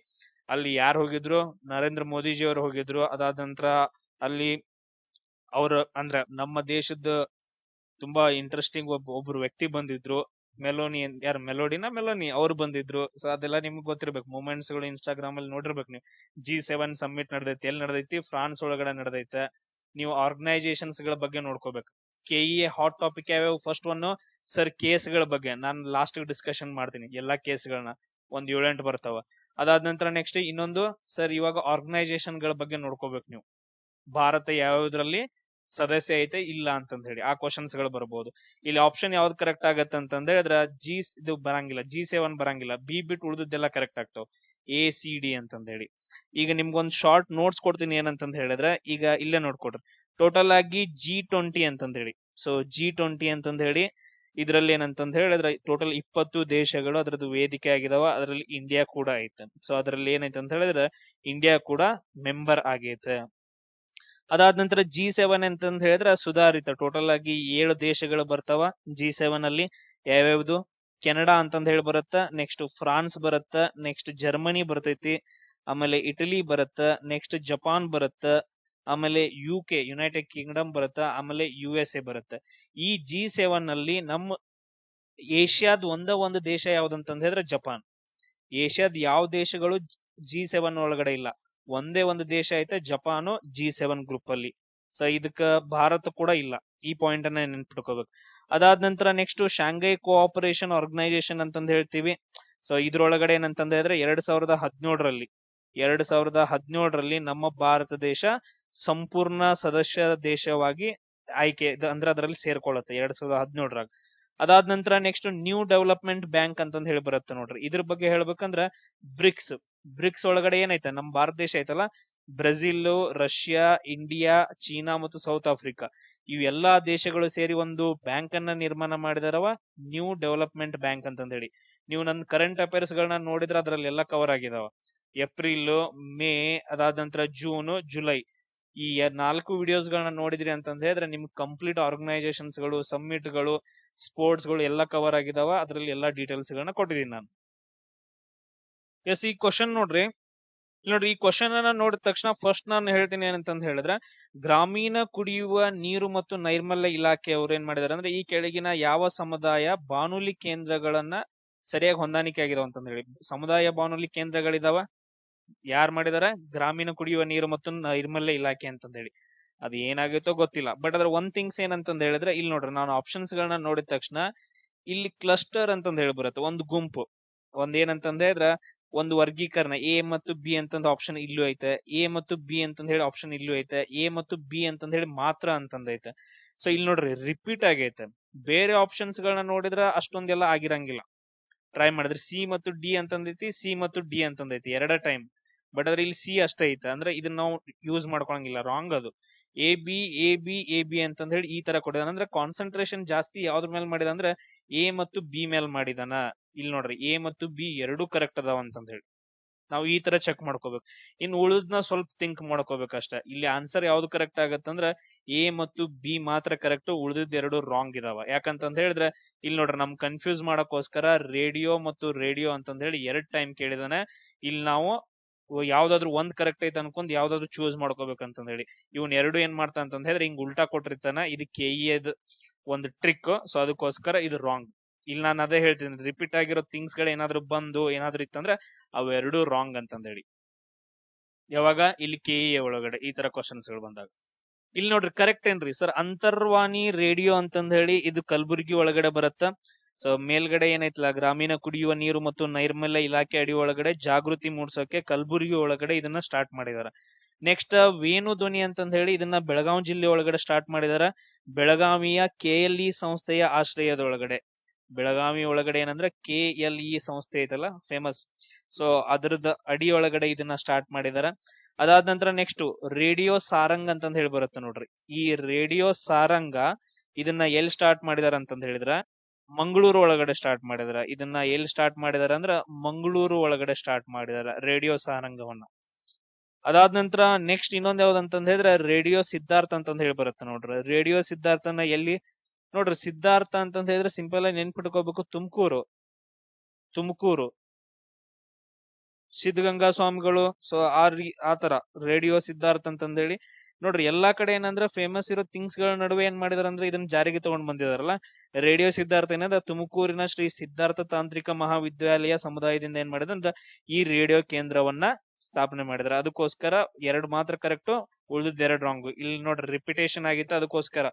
ಅಲ್ಲಿ ಯಾರು ಹೋಗಿದ್ರು, ನರೇಂದ್ರ ಮೋದಿಜಿ ಅವರು ಹೋಗಿದ್ರು. ಅದಾದ ನಂತರ ಅಲ್ಲಿ ಅವ್ರ ಅಂದ್ರ ನಮ್ಮ ದೇಶದ ತುಂಬಾ ಇಂಟ್ರೆಸ್ಟಿಂಗ್ ಒಬ್ರು ವ್ಯಕ್ತಿ ಬಂದಿದ್ರು, ಮೆಲೋನಿ, ಯಾರು ಮೆಲೋನಿ ಅವ್ರು ಬಂದಿದ್ರು. ಸೊ ಅದೆಲ್ಲ ನಿಮ್ಗೆ ಗೊತ್ತಿರ್ಬೇಕು, ಮೂಮೆಂಟ್ಸ್ ಗಳು ಇನ್ಸ್ಟಾಗ್ರಾಮ್ ಅಲ್ಲಿ ನೋಡಿರ್ಬೇಕು ನೀವು. G7 ಸಮ್ಮಿಟ್ ನಡೆದೈತಿ, ಎಲ್ಲಿ ನಡೆದೈತಿ, ಫ್ರಾನ್ಸ್ ಒಳಗಡೆ ನಡೆದೈತೆ. ನೀವು ಆರ್ಗನೈಸೇಷನ್ಸ್ ಗಳ ಬಗ್ಗೆ ನೋಡ್ಕೋಬೇಕು. KEA ಹಾಟ್ ಟಾಪಿಕ್ ಯಾವ್ಯಾವ, ಫಸ್ಟ್ ಒನ್ ಸರ್ ಕೇಸ್ ಗಳ ಬಗ್ಗೆ ನಾನು ಲಾಸ್ಟ್ ಡಿಸ್ಕಷನ್ ಮಾಡ್ತೀನಿ. ಎಲ್ಲಾ ಕೇಸ್ಗಳನ್ನ ಒಂದ್ 7-8 ಬರ್ತಾವ. ಅದಾದ ನಂತರ ನೆಕ್ಸ್ಟ್ ಇನ್ನೊಂದು ಸರ್, ಇವಾಗ ಆರ್ಗನೈಸೇಷನ್ ಗಳ ಬಗ್ಗೆ ನೋಡ್ಕೋಬೇಕು ನೀವು. ಭಾರತ ಯಾವ್ದ್ರಲ್ಲಿ ಸದಸ್ಯ ಐತೆ ಇಲ್ಲ ಅಂತಂದ್ ಹೇಳಿ ಆ ಕ್ವಶನ್ಸ್ ಗಳು ಬರ್ಬೋದು. ಇಲ್ಲಿ ಆಪ್ಷನ್ ಯಾವ್ದು ಕರೆಕ್ಟ್ ಆಗತ್ತೆ ಅಂತಂದ್ ಹೇಳಿದ್ರೆ ಇದು ಬರಂಗಿಲ್ಲ, G7 ಬರಂಗಿಲ್ಲ. ಬಿ ಬಿಟ್ಟು ಉಳಿದೆಲ್ಲ ಕರೆಕ್ಟ್ ಆಗ್ತಾವ, ACD ಅಂತಂದ್ ಹೇಳಿ. ಈಗ ನಿಮ್ಗೊಂದ್ ಶಾರ್ಟ್ ನೋಟ್ಸ್ ಕೊಡ್ತೀನಿ, ಏನಂತಂದ್ ಹೇಳಿದ್ರೆ ಈಗ ಇಲ್ಲೇ ನೋಡ್ಕೊಡ್ರಿ. ಟೋಟಲ್ ಆಗಿ G20 ಅಂತಂದ್ ಹೇಳಿ, ಸೊ G20 ಅಂತಂದ್ ಹೇಳಿ ಇದ್ರಲ್ಲಿ ಏನಂತಂದ್ ಹೇಳಿದ್ರೆ ಟೋಟಲ್ 20 ದೇಶಗಳು ಅದ್ರದ್ದು ವೇದಿಕೆ ಆಗಿದಾವ. ಅದ್ರಲ್ಲಿ ಇಂಡಿಯಾ ಕೂಡ ಐತೆ. ಸೊ ಅದ್ರಲ್ಲಿ ಏನೈತೆ ಅಂತ ಹೇಳಿದ್ರೆ ಇಂಡಿಯಾ ಕೂಡ ಮೆಂಬರ್ ಆಗೈತೆ. ಅದಾದ ನಂತರ G7 ಅಂತಂದ್ ಹೇಳಿದ್ರೆ ಸುಧಾರಿತ, ಟೋಟಲ್ ಆಗಿ 7 ದೇಶಗಳು ಬರ್ತಾವ G7 ಅಲ್ಲಿ. ಯಾವ್ಯಾವ್ದು, ಕೆನಡಾ ಅಂತಂದ್ ಹೇಳಿ ಬರುತ್ತ, ನೆಕ್ಸ್ಟ್ ಫ್ರಾನ್ಸ್ ಬರುತ್ತ, ನೆಕ್ಸ್ಟ್ ಜರ್ಮನಿ ಬರ್ತೈತಿ, ಆಮೇಲೆ ಇಟಲಿ ಬರುತ್ತ, ನೆಕ್ಸ್ಟ್ ಜಪಾನ್ ಬರುತ್ತ, ಆಮೇಲೆ UK ಯುನೈಟೆಡ್ ಕಿಂಗ್ಡಮ್ ಬರುತ್ತ, ಆಮೇಲೆ USA ಬರುತ್ತೆ. ಈ G7 ಅಲ್ಲಿ ನಮ್ಮ ಏಷ್ಯಾದ ಒಂದು ದೇಶ ಯಾವ್ದಂತಂದ್ ಹೇಳಿದ್ರೆ ಜಪಾನ್. ಏಷ್ಯಾದ ಯಾವ ದೇಶಗಳು G7 ಒಳಗಡೆ ಇಲ್ಲ. ಒಂದೇ ಒಂದು ದೇಶ ಐತೆ, ಜಪಾನು G7 ಗ್ರೂಪ್ ಅಲ್ಲಿ. ಸೊ ಇದಕ್ಕ ಭಾರತ ಕೂಡ ಇಲ್ಲ. ಈ ಪಾಯಿಂಟ್ ಅನ್ನ ನೆನ್ಪಿಟ್ಕೋಬೇಕು. ಅದಾದ ನಂತರ ನೆಕ್ಸ್ಟ್ ಶಾಂಘೈ ಕೋಆಪರೇಷನ್ ಆರ್ಗನೈಸೇಷನ್ ಅಂತಂದ್ ಹೇಳ್ತೀವಿ. ಸೊ ಇದ್ರೊಳಗಡೆ ಏನಂತಂದ ಹೇಳಿದ್ರೆ 2017ರಲ್ಲಿ ನಮ್ಮ ಭಾರತ ದೇಶ ಸಂಪೂರ್ಣ ಸದಸ್ಯ ದೇಶವಾಗಿ ಆಯ್ಕೆ ಅಂದ್ರೆ ಅದರಲ್ಲಿ ಸೇರ್ಕೊಳ್ಳುತ್ತೆ 2017ರಾಗ. ಅದಾದ ನಂತರ ನೆಕ್ಸ್ಟ್ ನ್ಯೂ ಡೆವಲಪ್ಮೆಂಟ್ ಬ್ಯಾಂಕ್ ಅಂತಂದ್ ಹೇಳಿ ಬರುತ್ತೆ ನೋಡ್ರಿ. ಇದ್ರ ಬಗ್ಗೆ ಹೇಳ್ಬೇಕಂದ್ರ ಬ್ರಿಕ್ಸ್ ಒಳಗಡೆ ಏನೈತೆ, ನಮ್ ಭಾರತ ದೇಶ ಐತಲ್ಲ, ಬ್ರೆಜಿಲ್, ರಷ್ಯಾ, ಇಂಡಿಯಾ, ಚೀನಾ ಮತ್ತು ಸೌತ್ ಆಫ್ರಿಕಾ ಇವೆಲ್ಲಾ ದೇಶಗಳು ಸೇರಿ ಒಂದು ಬ್ಯಾಂಕ್ ಅನ್ನ ನಿರ್ಮಾಣ ಮಾಡಿದಾರವ, ನ್ಯೂ ಡೆವಲಪ್ಮೆಂಟ್ ಬ್ಯಾಂಕ್ ಅಂತಂದ್ ಹೇಳಿ. ನೀವು ನನ್ನ ಕರೆಂಟ್ ಅಫೇರ್ಸ್ ಗಳನ್ನ ನೋಡಿದ್ರೆ ಅದ್ರಲ್ಲಿ ಎಲ್ಲ ಕವರ್ ಆಗಿದಾವ. ಏಪ್ರಿಲ್, ಮೇ, ಅದಾದ ನಂತರ ಜೂನ್, ಜುಲೈ ಈ 4 ವಿಡಿಯೋಸ್ ಗಳನ್ನ ನೋಡಿದ್ರಿ ಅಂತಂದ್ ಹೇಳಿದ್ರೆ ನಿಮ್ಗೆ ಕಂಪ್ಲೀಟ್ ಆರ್ಗನೈಸೇಷನ್ಸ್ ಗಳು, ಸಮ್ಮಿಟ್ ಗಳು, ಸ್ಪೋರ್ಟ್ಸ್ ಗಳು ಎಲ್ಲ ಕವರ್ ಆಗಿದಾವ. ಅದ್ರಲ್ಲಿ ಎಲ್ಲಾ ಡೀಟೇಲ್ಸ್ ಗಳನ್ನ ಕೊಟ್ಟಿದ್ದೀನಿ ನಾನು. ಎಸ್, ಈ ಕ್ವಶನ್ ನೋಡ್ರಿ. ಈ ಕ್ವಶನ್ ಅನ್ನ ನೋಡಿದ ತಕ್ಷಣ ಫಸ್ಟ್ ನಾನು ಹೇಳ್ತೀನಿ ಏನಂತಂದ್ ಹೇಳಿದ್ರೆ, ಗ್ರಾಮೀಣ ಕುಡಿಯುವ ನೀರು ಮತ್ತು ನೈರ್ಮಲ್ಯ ಇಲಾಖೆ ಅವ್ರು ಏನ್ ಮಾಡಿದಾರೆ ಅಂದ್ರೆ, ಈ ಕೆಳಗಿನ ಯಾವ ಸಮುದಾಯ ಬಾನುಲಿ ಕೇಂದ್ರಗಳನ್ನ ಸರಿಯಾಗಿ ಹೊಂದಾಣಿಕೆ ಆಗಿದಾವ ಅಂತಂದ್ ಹೇಳಿ. ಸಮುದಾಯ ಬಾನುಲಿ ಕೇಂದ್ರಗಳಿದಾವ, ಯಾರು ಮಾಡಿದಾರೆ? ಗ್ರಾಮೀಣ ಕುಡಿಯುವ ನೀರು ಮತ್ತು ನೈರ್ಮಲ್ಯ ಇಲಾಖೆ ಅಂತಂದ್ ಹೇಳಿ. ಅದು ಏನಾಗುತ್ತೋ ಗೊತ್ತಿಲ್ಲ. ಬಟ್ ಅದ್ರ ಒಂದ್ ಥಿಂಗ್ಸ್ ಏನಂತಂದ್ ಹೇಳಿದ್ರೆ, ಇಲ್ಲಿ ನೋಡ್ರಿ, ನಾನು ಆಪ್ಷನ್ಸ್ ಗಳನ್ನ ನೋಡಿದ ತಕ್ಷಣ ಇಲ್ಲಿ ಕ್ಲಸ್ಟರ್ ಅಂತಂದ್ ಹೇಳಿ ಬರುತ್ತೆ, ಒಂದು ಗುಂಪು. ಏನಂತಂದ್ ಹೇಳಿದ್ರ ಒಂದು ವರ್ಗೀಕರಣ, ಎ ಮತ್ತು ಬಿ ಅಂತಂದ್ ಆಪ್ಷನ್ ಇಲ್ಲೂ ಐತೆ, ಎ ಮತ್ತು ಬಿ ಅಂತಂದ್ ಹೇಳಿ ಆಪ್ಷನ್ ಇಲ್ಲೂ ಐತೆ, ಎ ಮತ್ತು ಬಿ ಅಂತಂದ್ ಹೇಳಿ ಮಾತ್ರ ಅಂತಂದ್ ಐತೆ. ಸೊ ಇಲ್ಲಿ ನೋಡ್ರಿ ರಿಪೀಟ್ ಆಗೈತೆ. ಬೇರೆ ಆಪ್ಷನ್ಸ್ ಗಳನ್ನ ನೋಡಿದ್ರ ಅಷ್ಟೊಂದೆಲ್ಲ ಆಗಿರಂಗಿಲ್ಲ. ಟ್ರೈ ಮಾಡಿದ್ರೆ ಸಿ ಮತ್ತು ಡಿ ಅಂತಂದೈತಿ, ಸಿ ಮತ್ತು ಡಿ ಅಂತಂದೈತಿ 2 ಟೈಮ್. ಬಟ್ ಅದ್ರ ಇಲ್ಲಿ ಸಿ ಅಷ್ಟೇ ಐತೆ, ಅಂದ್ರೆ ಇದನ್ನ ನಾವು ಯೂಸ್ ಮಾಡ್ಕೊಳಂಗಿಲ್ಲ, ರಾಂಗ್ ಅದು. ಎ ಬಿ ಅಂತಂದ್ ಹೇಳಿ ಈ ತರ ಕೊಡಿದಾನ. ಅಂದ್ರೆ ಕಾನ್ಸಂಟ್ರೇಷನ್ ಜಾಸ್ತಿ ಯಾವ್ದ್ರ ಮೇಲೆ ಮಾಡಿದ ಅಂದ್ರೆ ಎ ಮತ್ತು ಬಿ ಮೇಲೆ ಮಾಡಿದಾನ. ಇಲ್ಲಿ ನೋಡ್ರಿ ಎ ಮತ್ತು ಬಿ ಎರಡೂ ಕರೆಕ್ಟ್ ಅದಾವ ಅಂತಂದ್ ಹೇಳಿ ನಾವು ಈ ತರ ಚೆಕ್ ಮಾಡ್ಕೋಬೇಕು. ಇನ್ ಉಳಿದ್ನ ಸ್ವಲ್ಪ ಥಿಂಕ್ ಮಾಡ್ಕೋಬೇಕಷ್ಟ. ಇಲ್ಲಿ ಆನ್ಸರ್ ಯಾವ್ದು ಕರೆಕ್ಟ್ ಆಗತ್ತಂದ್ರ ಎ ಮತ್ತು ಬಿ ಮಾತ್ರ ಕರೆಕ್ಟ್, ಉಳಿದಿದ್ ಎರಡು ರಾಂಗ್ ಇದಾವ. ಯಾಕಂತಂದ್ ಹೇಳಿದ್ರೆ ಇಲ್ಲಿ ನೋಡ್ರಿ ನಮ್ ಕನ್ಫ್ಯೂಸ್ ಮಾಡಕ್ಕೋಸ್ಕರ ರೇಡಿಯೋ ಮತ್ತು ರೇಡಿಯೋ ಅಂತಂದ್ ಹೇಳಿ 2 ಟೈಮ್ ಕೇಳಿದಾನೆ. ಇಲ್ಲಿ ನಾವು ಯಾವ್ದಾದ್ರು ಒಂದ್ ಕರೆಕ್ಟ್ ಐತೆ ಅನ್ಕೊಂಡ್ ಯಾವ್ದಾದ್ರು ಚೂಸ್ ಮಾಡ್ಕೋಬೇಕಂತಂದ್ ಹೇಳಿ ಇವ್ನ್ ಎರಡು ಏನ್ ಮಾಡ್ತಾ ಅಂತಂದ್ ಹೇಳಿದ್ರೆ ಹಿಂಗ್ ಉಲ್ಟಾ ಕೊಟ್ಟಿರ್ತಾನ. ಇದು KE ಒಂದು ಟ್ರಿಕ್. ಸೊ ಅದಕ್ಕೋಸ್ಕರ ಇದು ರಾಂಗ್. ಇಲ್ಲಿ ನಾನು ಅದೇ ಹೇಳ್ತೀನಿ, ರಿಪೀಟ್ ಆಗಿರೋ ಥಿಂಗ್ಸ್ ಗಳು ಏನಾದ್ರು ಬಂದು ಏನಾದ್ರು ಇತ್ತಂದ್ರೆ ಅವೆರಡು ರಾಂಗ್ ಅಂತಂದ್ ಹೇಳಿ. ಯಾವಾಗ? ಇಲ್ಲಿ KE ಒಳಗಡೆ ಈ ತರ ಕ್ವಶನ್ಸ್ ಗಳು ಬಂದಾಗ. ಇಲ್ಲಿ ನೋಡ್ರಿ ಕರೆಕ್ಟ್ ಏನ್ರಿ ಸರ್? ಅಂತರ್ವಾಣಿ ರೇಡಿಯೋ ಅಂತಂದ್ ಹೇಳಿ ಇದು ಕಲಬುರ್ಗಿ ಒಳಗಡೆ ಬರುತ್ತ. ಸೊ ಮೇಲ್ಗಡೆ ಏನೈತಲ್ಲ, ಗ್ರಾಮೀಣ ಕುಡಿಯುವ ನೀರು ಮತ್ತು ನೈರ್ಮಲ್ಯ ಇಲಾಖೆ ಅಡಿ ಒಳಗಡೆ ಜಾಗೃತಿ ಮೂಡ್ಸೋಕೆ ಕಲಬುರ್ಗಿ ಒಳಗಡೆ ಇದನ್ನ ಸ್ಟಾರ್ಟ್ ಮಾಡಿದಾರ. ನೆಕ್ಸ್ಟ್ ವೇಣು ಧ್ವನಿ ಅಂತಂದ್ ಹೇಳಿ ಇದನ್ನ ಬೆಳಗಾವಿ ಜಿಲ್ಲೆ ಒಳಗಡೆ ಸ್ಟಾರ್ಟ್ ಮಾಡಿದಾರ. ಬೆಳಗಾವಿಯ KLE ಸಂಸ್ಥೆಯ ಆಶ್ರಯದೊಳಗಡೆ. ಬೆಳಗಾವಿ ಒಳಗಡೆ ಏನಂದ್ರೆ KLE ಸಂಸ್ಥೆ ಐತಲ್ಲ, ಫೇಮಸ್. ಸೊ ಅದ್ರದ ಅಡಿ ಒಳಗಡೆ ಇದನ್ನ ಸ್ಟಾರ್ಟ್ ಮಾಡಿದಾರ. ಅದಾದ ನಂತರ ನೆಕ್ಸ್ಟ್ ರೇಡಿಯೋ ಸಾರಂಗ್ ಅಂತಂದ್ ಹೇಳಿ ಬರುತ್ತೆ ನೋಡ್ರಿ. ಈ ರೇಡಿಯೋ ಸಾರಂಗ ಇದನ್ನ ಎಲ್ಲಿ ಸ್ಟಾರ್ಟ್ ಮಾಡಿದಾರ ಅಂತಂದ್ ಹೇಳಿದ್ರ ಮಂಗಳೂರು ಒಳಗಡೆ ಸ್ಟಾರ್ಟ್ ಮಾಡಿದಾರ. ಇದನ್ನ ಎಲ್ಲಿ ಸ್ಟಾರ್ಟ್ ಮಾಡಿದಾರ ಅಂದ್ರ ಮಂಗಳೂರು ಒಳಗಡೆ ಸ್ಟಾರ್ಟ್ ಮಾಡಿದಾರ ರೇಡಿಯೋ ಸಾರಂಗವನ್ನ. ಅದಾದ ನಂತರ ನೆಕ್ಸ್ಟ್ ಇನ್ನೊಂದ್ ಯಾವ್ದು ಅಂತಂದ್ ಹೇಳಿದ್ರೆ ರೇಡಿಯೋ ಸಿದ್ಧಾರ್ಥ ಅಂತಂದ್ ಹೇಳಿ ಬರುತ್ತೆ ನೋಡ್ರಿ. ರೇಡಿಯೋ ಸಿದ್ಧಾರ್ಥನ ಎಲ್ಲಿ ನೋಡ್ರಿ, ಸಿದ್ಧಾರ್ಥ ಅಂತಂದ್ ಹೇಳಿದ್ರೆ ಸಿಂಪಲ್ ಆಗಿ ನೆನ್ಪಿಟ್ಕೋಬೇಕು, ತುಮಕೂರು ಸಿದ್ಧಗಂಗಾ ಸ್ವಾಮಿಗಳು. ಸೊ ಆ ತರ ರೇಡಿಯೋ ಸಿದ್ಧಾರ್ಥ ಅಂತಂದ್ ಹೇಳಿ ನೋಡ್ರಿ. ಎಲ್ಲಾ ಕಡೆ ಏನಂದ್ರೆ ಫೇಮಸ್ ಇರೋ ಥಿಂಗ್ಸ್ ಗಳ ನಡುವೆ ಏನ್ ಮಾಡಿದಾರ ಅಂದ್ರೆ ಇದನ್ನ ಜಾರಿಗೆ ತಗೊಂಡ್ ಬಂದಿದಾರಲ್ಲ. ರೇಡಿಯೋ ಸಿದ್ಧಾರ್ಥ ಏನಂದ್ರೆ ತುಮಕೂರಿನ ಶ್ರೀ ಸಿದ್ಧಾರ್ಥ ತಾಂತ್ರಿಕ ಮಹಾವಿದ್ಯಾಲಯ ಸಮುದಾಯದಿಂದ ಏನ್ ಮಾಡಿದಂದ್ರ ಈ ರೇಡಿಯೋ ಕೇಂದ್ರವನ್ನ ಸ್ಥಾಪನೆ ಮಾಡಿದಾರೆ. ಅದಕ್ಕೋಸ್ಕರ 2 ಮಾತ್ರ ಕರೆಕ್ಟ್, ಉಳಿದ್ 2 ರಾಂಗ್. ಇಲ್ಲಿ ನೋಡ್ರಿ ರಿಪಿಟೇಷನ್ ಆಗಿತ್ತು, ಅದಕ್ಕೋಸ್ಕರ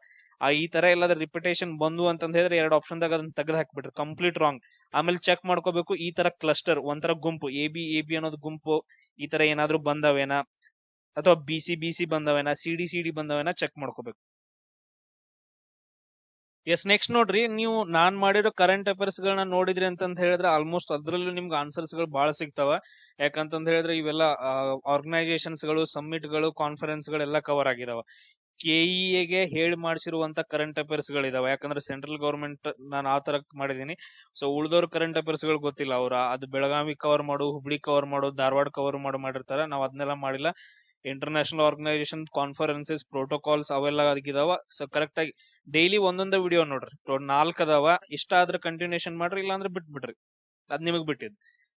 ಈ ತರ ಎಲ್ಲಾದ್ರೂ ರಿಪಿಟೇಷನ್ ಬಂದು ಅಂತಂದ್ ಹೇಳಿದ್ರೆ 2 ಆಪ್ಷನ್ ದಾಗ ಅದನ್ನ ತೆಗೆದು ಹಾಕ್ಬಿಟ್ರಿ, ಕಂಪ್ಲೀಟ್ ರಾಂಗ್. ಆಮೇಲೆ ಚೆಕ್ ಮಾಡ್ಕೋಬೇಕು, ಈ ತರ ಕ್ಲಸ್ಟರ್ ಒಂಥರ ಗುಂಪು ಎ ಬಿ ಅನ್ನೋದು ಗುಂಪು ಈ ತರ ಏನಾದ್ರು ಬಂದವೇನಾ, ಅಥವಾ BC ಬಂದವೇನಾ, CD ಬಂದವೇನಾ ಚೆಕ್ ಮಾಡ್ಕೋಬೇಕು. ಎಸ್, ನೆಕ್ಸ್ಟ್ ನೋಡ್ರಿ, ನೀವು ನಾನ್ ಮಾಡಿರೋ ಕರೆಂಟ್ ಅಫೇರ್ಸ್ ಗಳನ್ನ ನೋಡಿದ್ರಿ ಅಂತಂದ್ ಹೇಳಿದ್ರೆ ಆಲ್ಮೋಸ್ಟ್ ಅದ್ರಲ್ಲೂ ನಿಮ್ಗೆ ಆನ್ಸರ್ಸ್ ಗಳು ಬಹಳ ಸಿಗ್ತಾವ. ಯಾಕಂತಂದ್ ಹೇಳಿದ್ರೆ ಇವೆಲ್ಲ ಆರ್ಗನೈಸೇಷನ್ಸ್ ಗಳು, ಸಮ್ಮಿಟ್ ಗಳು, ಕಾನ್ಫರೆನ್ಸ್ ಗಳೆಲ್ಲ ಕವರ್ ಆಗಿದಾವ. KEಗೆ ಹೇಳಿ ಮಾಡಿಸಿರುವಂತ ಕರೆಂಟ್ ಅಫೇರ್ಸ್ ಗಳಿದಾವ. ಯಾಕಂದ್ರೆ ಸೆಂಟ್ರಲ್ ಗೌರ್ಮೆಂಟ್ ನಾನು ಆ ತರ ಮಾಡಿದೀನಿ. ಸೊ ಉಳ್ದವ್ರ ಕರೆಂಟ್ ಅಫೇರ್ಸ್ ಗಳು ಗೊತ್ತಿಲ್ಲ, ಅವ್ರ ಅದು ಬೆಳಗಾವಿ ಕವರ್ ಮಾಡು, ಹುಬ್ಳಿ ಕವರ್ ಮಾಡು, ಧಾರವಾಡ ಕವರ್ ಮಾಡಿರ್ತಾರ. ನಾವ್ ಅದನ್ನೆಲ್ಲ ಮಾಡಿಲ್ಲ. ಇಂಟರ್ನ್ಯಾಷನಲ್ ಆರ್ಗನೈಸೇಷನ್ ಕಾನ್ಫರೆನ್ಸಸ್ ಪ್ರೋಟೋಕಾಲ್ಸ್ ಅವೆಲ್ಲ ಆಗಿದಾವ. ಸೊ ಕರೆಕ್ಟ್ ಆಗಿ ಡೈಲಿ ಒಂದೊಂದೇ ವಿಡಿಯೋ ನೋಡ್ರಿ. 4 ಅದಾವ. ಇಷ್ಟ ಆದ್ರೆ ಕಂಟಿನ್ಯೂಷನ್ ಮಾಡ್ರಿ, ಇಲ್ಲಾಂದ್ರೆ ಬಿಟ್ಬಿಡ್ರಿ, ಅದ್ ನಿಮಗ್ ಬಿಟ್ಟಿದ್.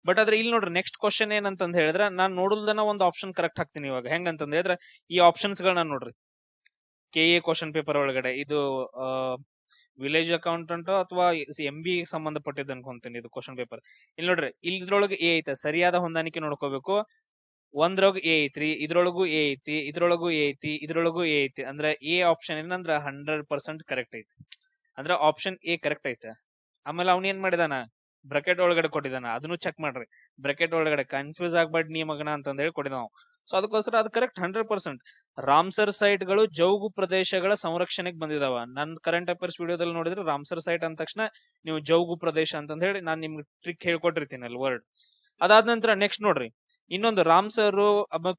ಬಟ್ ಆದ್ರೆ ಇಲ್ಲಿ ನೋಡ್ರಿ ನೆಕ್ಸ್ಟ್ ಕ್ವಶನ್ ಏನಂತಂದ್ ಹೇಳಿದ್ರೆ, ನಾನ್ ನೋಡುಲ್ದನ ಒಂದು ಆಪ್ಷನ್ ಕರೆಕ್ಟ್ ಹಾಕ್ತೀನಿ. ಇವಾಗ ಹೆಂಗಂತಂದ್ ಹೇಳಿದ್ರೆ ಈ ಆಪ್ಷನ್ಸ್ ಗಳನ್ನ ನೋಡ್ರಿ. KE ಕ್ವಶನ್ ಪೇಪರ್ ಒಳಗಡೆ ಇದು ವಿಲೇಜ್ ಅಕೌಂಟೆಂಟ್ ಅಥವಾ MBA ಸಂಬಂಧಪಟ್ಟಿದ್ದು ಅನ್ಕೊಂತೀನಿ ಇದು ಕ್ವಶನ್ ಪೇಪರ್. ಇಲ್ಲಿ ನೋಡ್ರಿ, ಇದ್ರೊಳಗೆ ಎ ಐತೆ, ಸರಿಯಾದ ಹೊಂದಾಣಿಕೆ ನೋಡ್ಕೋಬೇಕು. ಒಂದ್ರೊಳಗ ಎ ಐತ್ರಿ, ಇದ್ರೊಳಗು ಎ ಐತಿ, ಇದ್ರೊಳಗು ಎ ಐತಿ, ಇದ್ರೊಳಗು ಎ ಐತಿ. ಅಂದ್ರೆ ಎ ಆಪ್ಷನ್ ಏನಂದ್ರ 100% ಕರೆಕ್ಟ್ ಐತಿ. ಅಂದ್ರೆ ಆಪ್ಷನ್ ಎ ಕರೆಕ್ಟ್ ಐತೆ. ಆಮೇಲೆ ಅವ್ನ ಏನ್ ಮಾಡಿದಾನ, ಬ್ರಕೆಟ್ ಒಳಗಡೆ ಕೊಟ್ಟಿದಾನ, ಅದನ್ನು ಚೆಕ್ ಮಾಡ್ರಿ. ಬ್ರಕೆಟ್ ಒಳಗಡೆ ಕನ್ಫ್ಯೂಸ್ ಆಗ್ಬಾರ್ದು ನೀ ಮಗನ ಅಂತ ಹೇಳಿ ಕೊಟ್ಟಿದ ನಾವು. ಸೊ ಅದಕ್ಕೋಸ್ಕರ ಅದು ಕರೆಕ್ಟ್ 100%. ರಾಮ್ಸರ್ ಸೈಟ್ ಗಳು ಜೌಗು ಪ್ರದೇಶಗಳ ಸಂರಕ್ಷಣೆಗೆ ಬಂದಿದಾವ. ನನ್ ಕರೆಂಟ್ ಅಫೇರ್ಸ್ ವಿಡಿಯೋದಲ್ಲಿ ನೋಡಿದ್ರೆ ರಾಮ್ಸರ್ ಸೈಟ್ ಅಂದ ತಕ್ಷಣ ನೀವು ಜೌಗು ಪ್ರದೇಶ ಅಂತ ಹೇಳಿ ನಾನು ನಿಮ್ಗೆ ಟ್ರಿಕ್ ಹೇಳ್ಕೊಟ್ಟಿರ್ತೀನಿ ಅಲ್ಲಿ ವರ್ಡ್. ಅದಾದ ನಂತರ ನೆಕ್ಸ್ಟ್ ನೋಡ್ರಿ, ಇನ್ನೊಂದು Ramsar,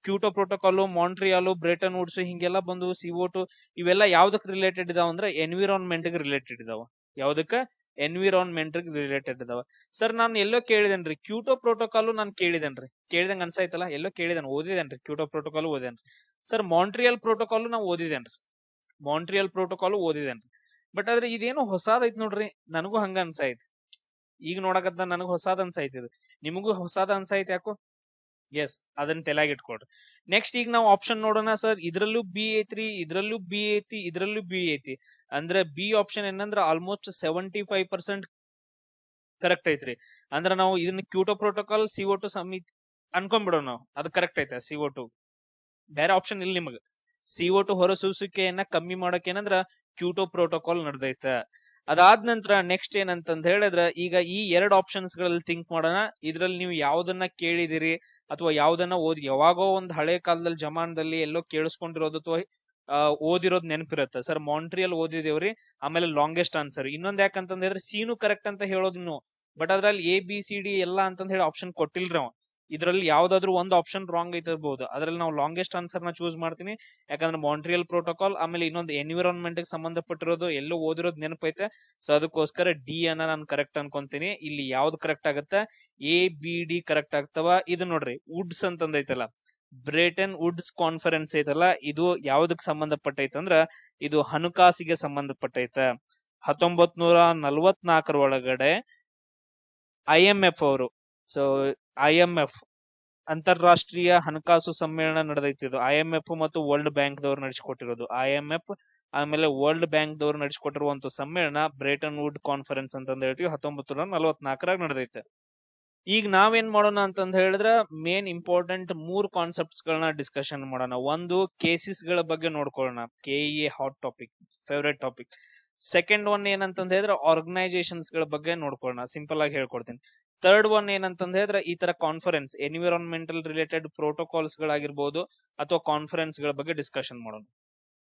Kyoto protocol, ಮಾಂಟ್ರಿಯಾಲು, Bretton Woods ಹಿಂಗೆಲ್ಲ ಬಂದು CO2 ಇವೆಲ್ಲ ಯಾವ್ದಕ್ ರಿಲೇಟೆಡ್ ಇದಾವ ಅಂದ್ರೆ ಎನ್ವಿರಾನ್ಮೆಂಟ್ ಗೆ ರಿಲೇಟೆಡ್ ಇದಾವ. ಯಾವ್ದಕ್ಕ? ಎನ್ವಿರಾನ್ಮೆಂಟ್ ರಿಲೇಟೆಡ್ ಇದಾವ. ಸರ್ ನಾನು ಎಲ್ಲೋ ಕೇಳಿದೇನ್ರಿ ಕ್ಯೂಟೋ ಪ್ರೋಟೋಕಾಲ್, ನಾನು ಕೇಳಿದಂಗ ಅನ್ಸಾಯ್ತಲ್ಲ, ಎಲ್ಲೋ ಕೇಳಿದೇನ್, ಓದಿದೇನ್ರಿ ಕ್ಯೂಟೋ ಪ್ರೋಟೋಕಾಲ್ ಓದೇನ್ರಿ. ಸರ್ ಮಾಂಟ್ರಿಯಲ್ ಪ್ರೋಟೋಕಾಲ್ ನಾವು ಓದಿದೇನ್ರಿ, ಮಾಂಟ್ರಿಯಲ್ ಪ್ರೋಟೋಕಾಲ್ ಓದಿದೇನ್ರಿ. ಬಟ್ ಆದ್ರೆ ಇದೇನೋ ಹೊಸಾದೈತ್ ನೋಡ್ರಿ, ನನಗೂ ಹಂಗ ಅನ್ಸಾಯ್ತು. ಈಗ ನೋಡಕತ್ತ ನನಗೂ ಹೊಸಾದ್ ಅನ್ಸಾಯ್ತಿದ್, ನಿಮಗೂ ಹೊಸಾದ ಅನ್ಸಾಯ್ತು ಯಾಕೋ? ಎಸ್, ಅದನ್ನ ತಲೆಯಾಗಿ ಇಟ್ಕೊಳ್ರಿ. ನೆಕ್ಸ್ಟ್ ಈಗ ನಾವು ಆಪ್ಷನ್ ನೋಡೋಣ. ಸರ್ ಇದ್ರಲ್ಲೂ ಬಿ ಐತ್ರಿ, ಇದ್ರಲ್ಲೂ ಬಿ ಐತಿ, ಇದ್ರಲ್ಲೂ ಬಿ ಐತಿ. ಅಂದ್ರೆ ಬಿ ಆಪ್ಷನ್ ಏನಂದ್ರ ಆಲ್ಮೋಸ್ಟ್ 75% ಕರೆಕ್ಟ್ ಐತ್ರಿ. ಅಂದ್ರ ನಾವು ಇದನ್ನ ಕ್ಯೂಟೋ ಪ್ರೋಟೋಕಾಲ್ CO2 ಸಮಿತಿ ಅನ್ಕೊಂಡ್ಬಿಡೋಣ ನಾವು, ಅದು ಕರೆಕ್ಟ್ ಐತೆ. CO2 ಬೇರೆ ಆಪ್ಷನ್ ಇಲ್ಲ ನಿಮಗ. CO2 ಹೊರಸೂಸುವಿಕೆಯನ್ನ ಕಮ್ಮಿ ಮಾಡಕ್ ಏನಂದ್ರ ಕ್ಯೂಟೋ ಪ್ರೋಟೋಕಾಲ್ ನಡೆದೈತ. ಅದಾದ ನಂತರ ನೆಕ್ಸ್ಟ್ ಏನಂತಂದ್ ಹೇಳಿದ್ರ, ಈಗ ಈ 2 ಆಪ್ಷನ್ಸ್ ಗಳಲ್ಲಿ ಥಿಂಕ್ ಮಾಡೋಣ. ಇದ್ರಲ್ಲಿ ನೀವು ಯಾವ್ದನ್ನ ಕೇಳಿದಿರಿ ಅಥವಾ ಯಾವ್ದನ್ನ ಓದಿ, ಯಾವಾಗೋ ಒಂದ್ ಹಳೆ ಕಾಲದಲ್ಲಿ ಜಮಾನದಲ್ಲಿ ಎಲ್ಲೋ ಕೇಳಿಸ್ಕೊಂಡಿರೋದು ಅಥವಾ ಓದಿರೋದ್ ನೆನಪಿರತ್ತ. ಸರ್ ಮಾಂಟ್ರಿಯಲ್ ಓದಿದೇವ್ರಿ, ಆಮೇಲೆ ಲಾಂಗೆಸ್ಟ್ ಆನ್ಸರ್. ಇನ್ನೊಂದ್ ಯಾಕಂತಂದ್ ಹೇಳಿದ್ರೆ ಸೀನು ಕರೆಕ್ಟ್ ಅಂತ ಹೇಳೋದ್ನು, ಬಟ್ ಅದ್ರಲ್ಲಿ ABCD ಎಲ್ಲಾ ಅಂತಂದ್ ಹೇಳಿ ಆಪ್ಷನ್ ಕೊಟ್ಟಿಲ್ರಿ ಅವ. ಇದ್ರಲ್ಲಿ ಯಾವ್ದಾದ್ರು ಒಂದು ಆಪ್ಷನ್ ರಾಂಗ್ ಐತಿರ್ಬಹುದು. ಅದ್ರಲ್ಲಿ ನಾವು ಲಾಂಗೆಸ್ಟ್ ಆನ್ಸರ್ ನ ಚೂಸ್ ಮಾಡ್ತೀನಿ, ಯಾಕಂದ್ರೆ ಮಾಂಟ್ರಿಯಲ್ ಪ್ರೋಟೋಕಾಲ್ ಆಮೇಲೆ ಇನ್ನೊಂದು ಎನ್ವಿರಾನ್ಮೆಂಟ್ ಗೆ ಸಂಬಂಧಪಟ್ಟಿರೋದು ಎಲ್ಲೋ ಓದಿರೋದು ನೆನಪೈತೆ. ಸೊ ಅದಕ್ಕೋಸ್ಕರ ಡಿ ಅನ್ನ ನಾನು ಕರೆಕ್ಟ್ ಅನ್ಕೊಂತೀನಿ. ಇಲ್ಲಿ ಯಾವ್ದು ಕರೆಕ್ಟ್ ಆಗತ್ತ? ABD ಕರೆಕ್ಟ್ ಆಗ್ತವ. ಇದು ನೋಡ್ರಿ, ವುಡ್ಸ್ ಅಂತಂದೈತಲ್ಲ, ಬ್ರೇಟನ್ ವುಡ್ಸ್ ಕಾನ್ಫರೆನ್ಸ್ ಐತಲ್ಲ, ಇದು ಯಾವ್ದಕ್ ಸಂಬಂಧಪಟ್ಟೈತಂದ್ರ ಇದು ಹಣಕಾಸಿಗೆ ಸಂಬಂಧಪಟ್ಟೈತ. 1944 ಒಳಗಡೆ IMF ಅವರು, ಸೊ IMF ಅಂತಾರಾಷ್ಟ್ರೀಯ ಹಣಕಾಸು ಸಮ್ಮೇಳನ ನಡೆದೈತಿ. ಇದು IMF ಮತ್ತು ವರ್ಲ್ಡ್ ಬ್ಯಾಂಕ್ ದವ್ರು ನಡೆಸಿಕೊಟ್ಟಿರೋದು. IMF ಆಮೇಲೆ ವರ್ಲ್ಡ್ ಬ್ಯಾಂಕ್ ದವ್ರು ನಡೆಸಿಕೊಟ್ಟಿರುವಂತ ಸಮ್ಮೇಳನ ಬ್ರೇಟನ್ ವುಡ್ ಕಾನ್ಫರೆನ್ಸ್ ಅಂತಂದ್ ಹೇಳ್ತೀವಿ. 1944 ನಡೆದೈತೆ. ಈಗ ನಾವೇನ್ ಮಾಡೋಣ ಅಂತಂದ್ ಹೇಳಿದ್ರ, ಮೇನ್ ಇಂಪಾರ್ಟೆಂಟ್ 3 ಕಾನ್ಸೆಪ್ಟ್ಸ್ ಗಳನ್ನ ಡಿಸ್ಕಷನ್ ಮಾಡೋಣ. ಒಂದು, ಕೇಸಸ್ ಗಳ ಬಗ್ಗೆ ನೋಡ್ಕೊಳ್ಳೋಣ, KEA hot topic, favourite topic. Second one ಏನಂತಂದ್ ಹೇಳಿದ್ರೆ ಆರ್ಗನೈಸೇಷನ್ಸ್ ಗಳ ಬಗ್ಗೆ ನೋಡ್ಕೊಳ್ಳೋಣ, ಸಿಂಪಲ್ ಆಗಿ ಹೇಳ್ಕೊಡ್ತೀನಿ. ಥರ್ಡ್ ಒನ್ ಏನಂತಂದ್ ಹೇಳಿದ್ರೆ ಈ ತರ ಕಾನ್ಫರೆನ್ಸ್, ಎನ್ವಿರಾನ್ಮೆಂಟಲ್ ರಿಲೇಟೆಡ್ ಪ್ರೋಟೋಕಾಲ್ಸ್ ಗಳಾಗಿರ್ಬೋದು ಅಥವಾ ಕಾನ್ಫರೆನ್ಸ್ ಗಳ ಬಗ್ಗೆ ಡಿಸ್ಕಷನ್ ಮಾಡೋಣ.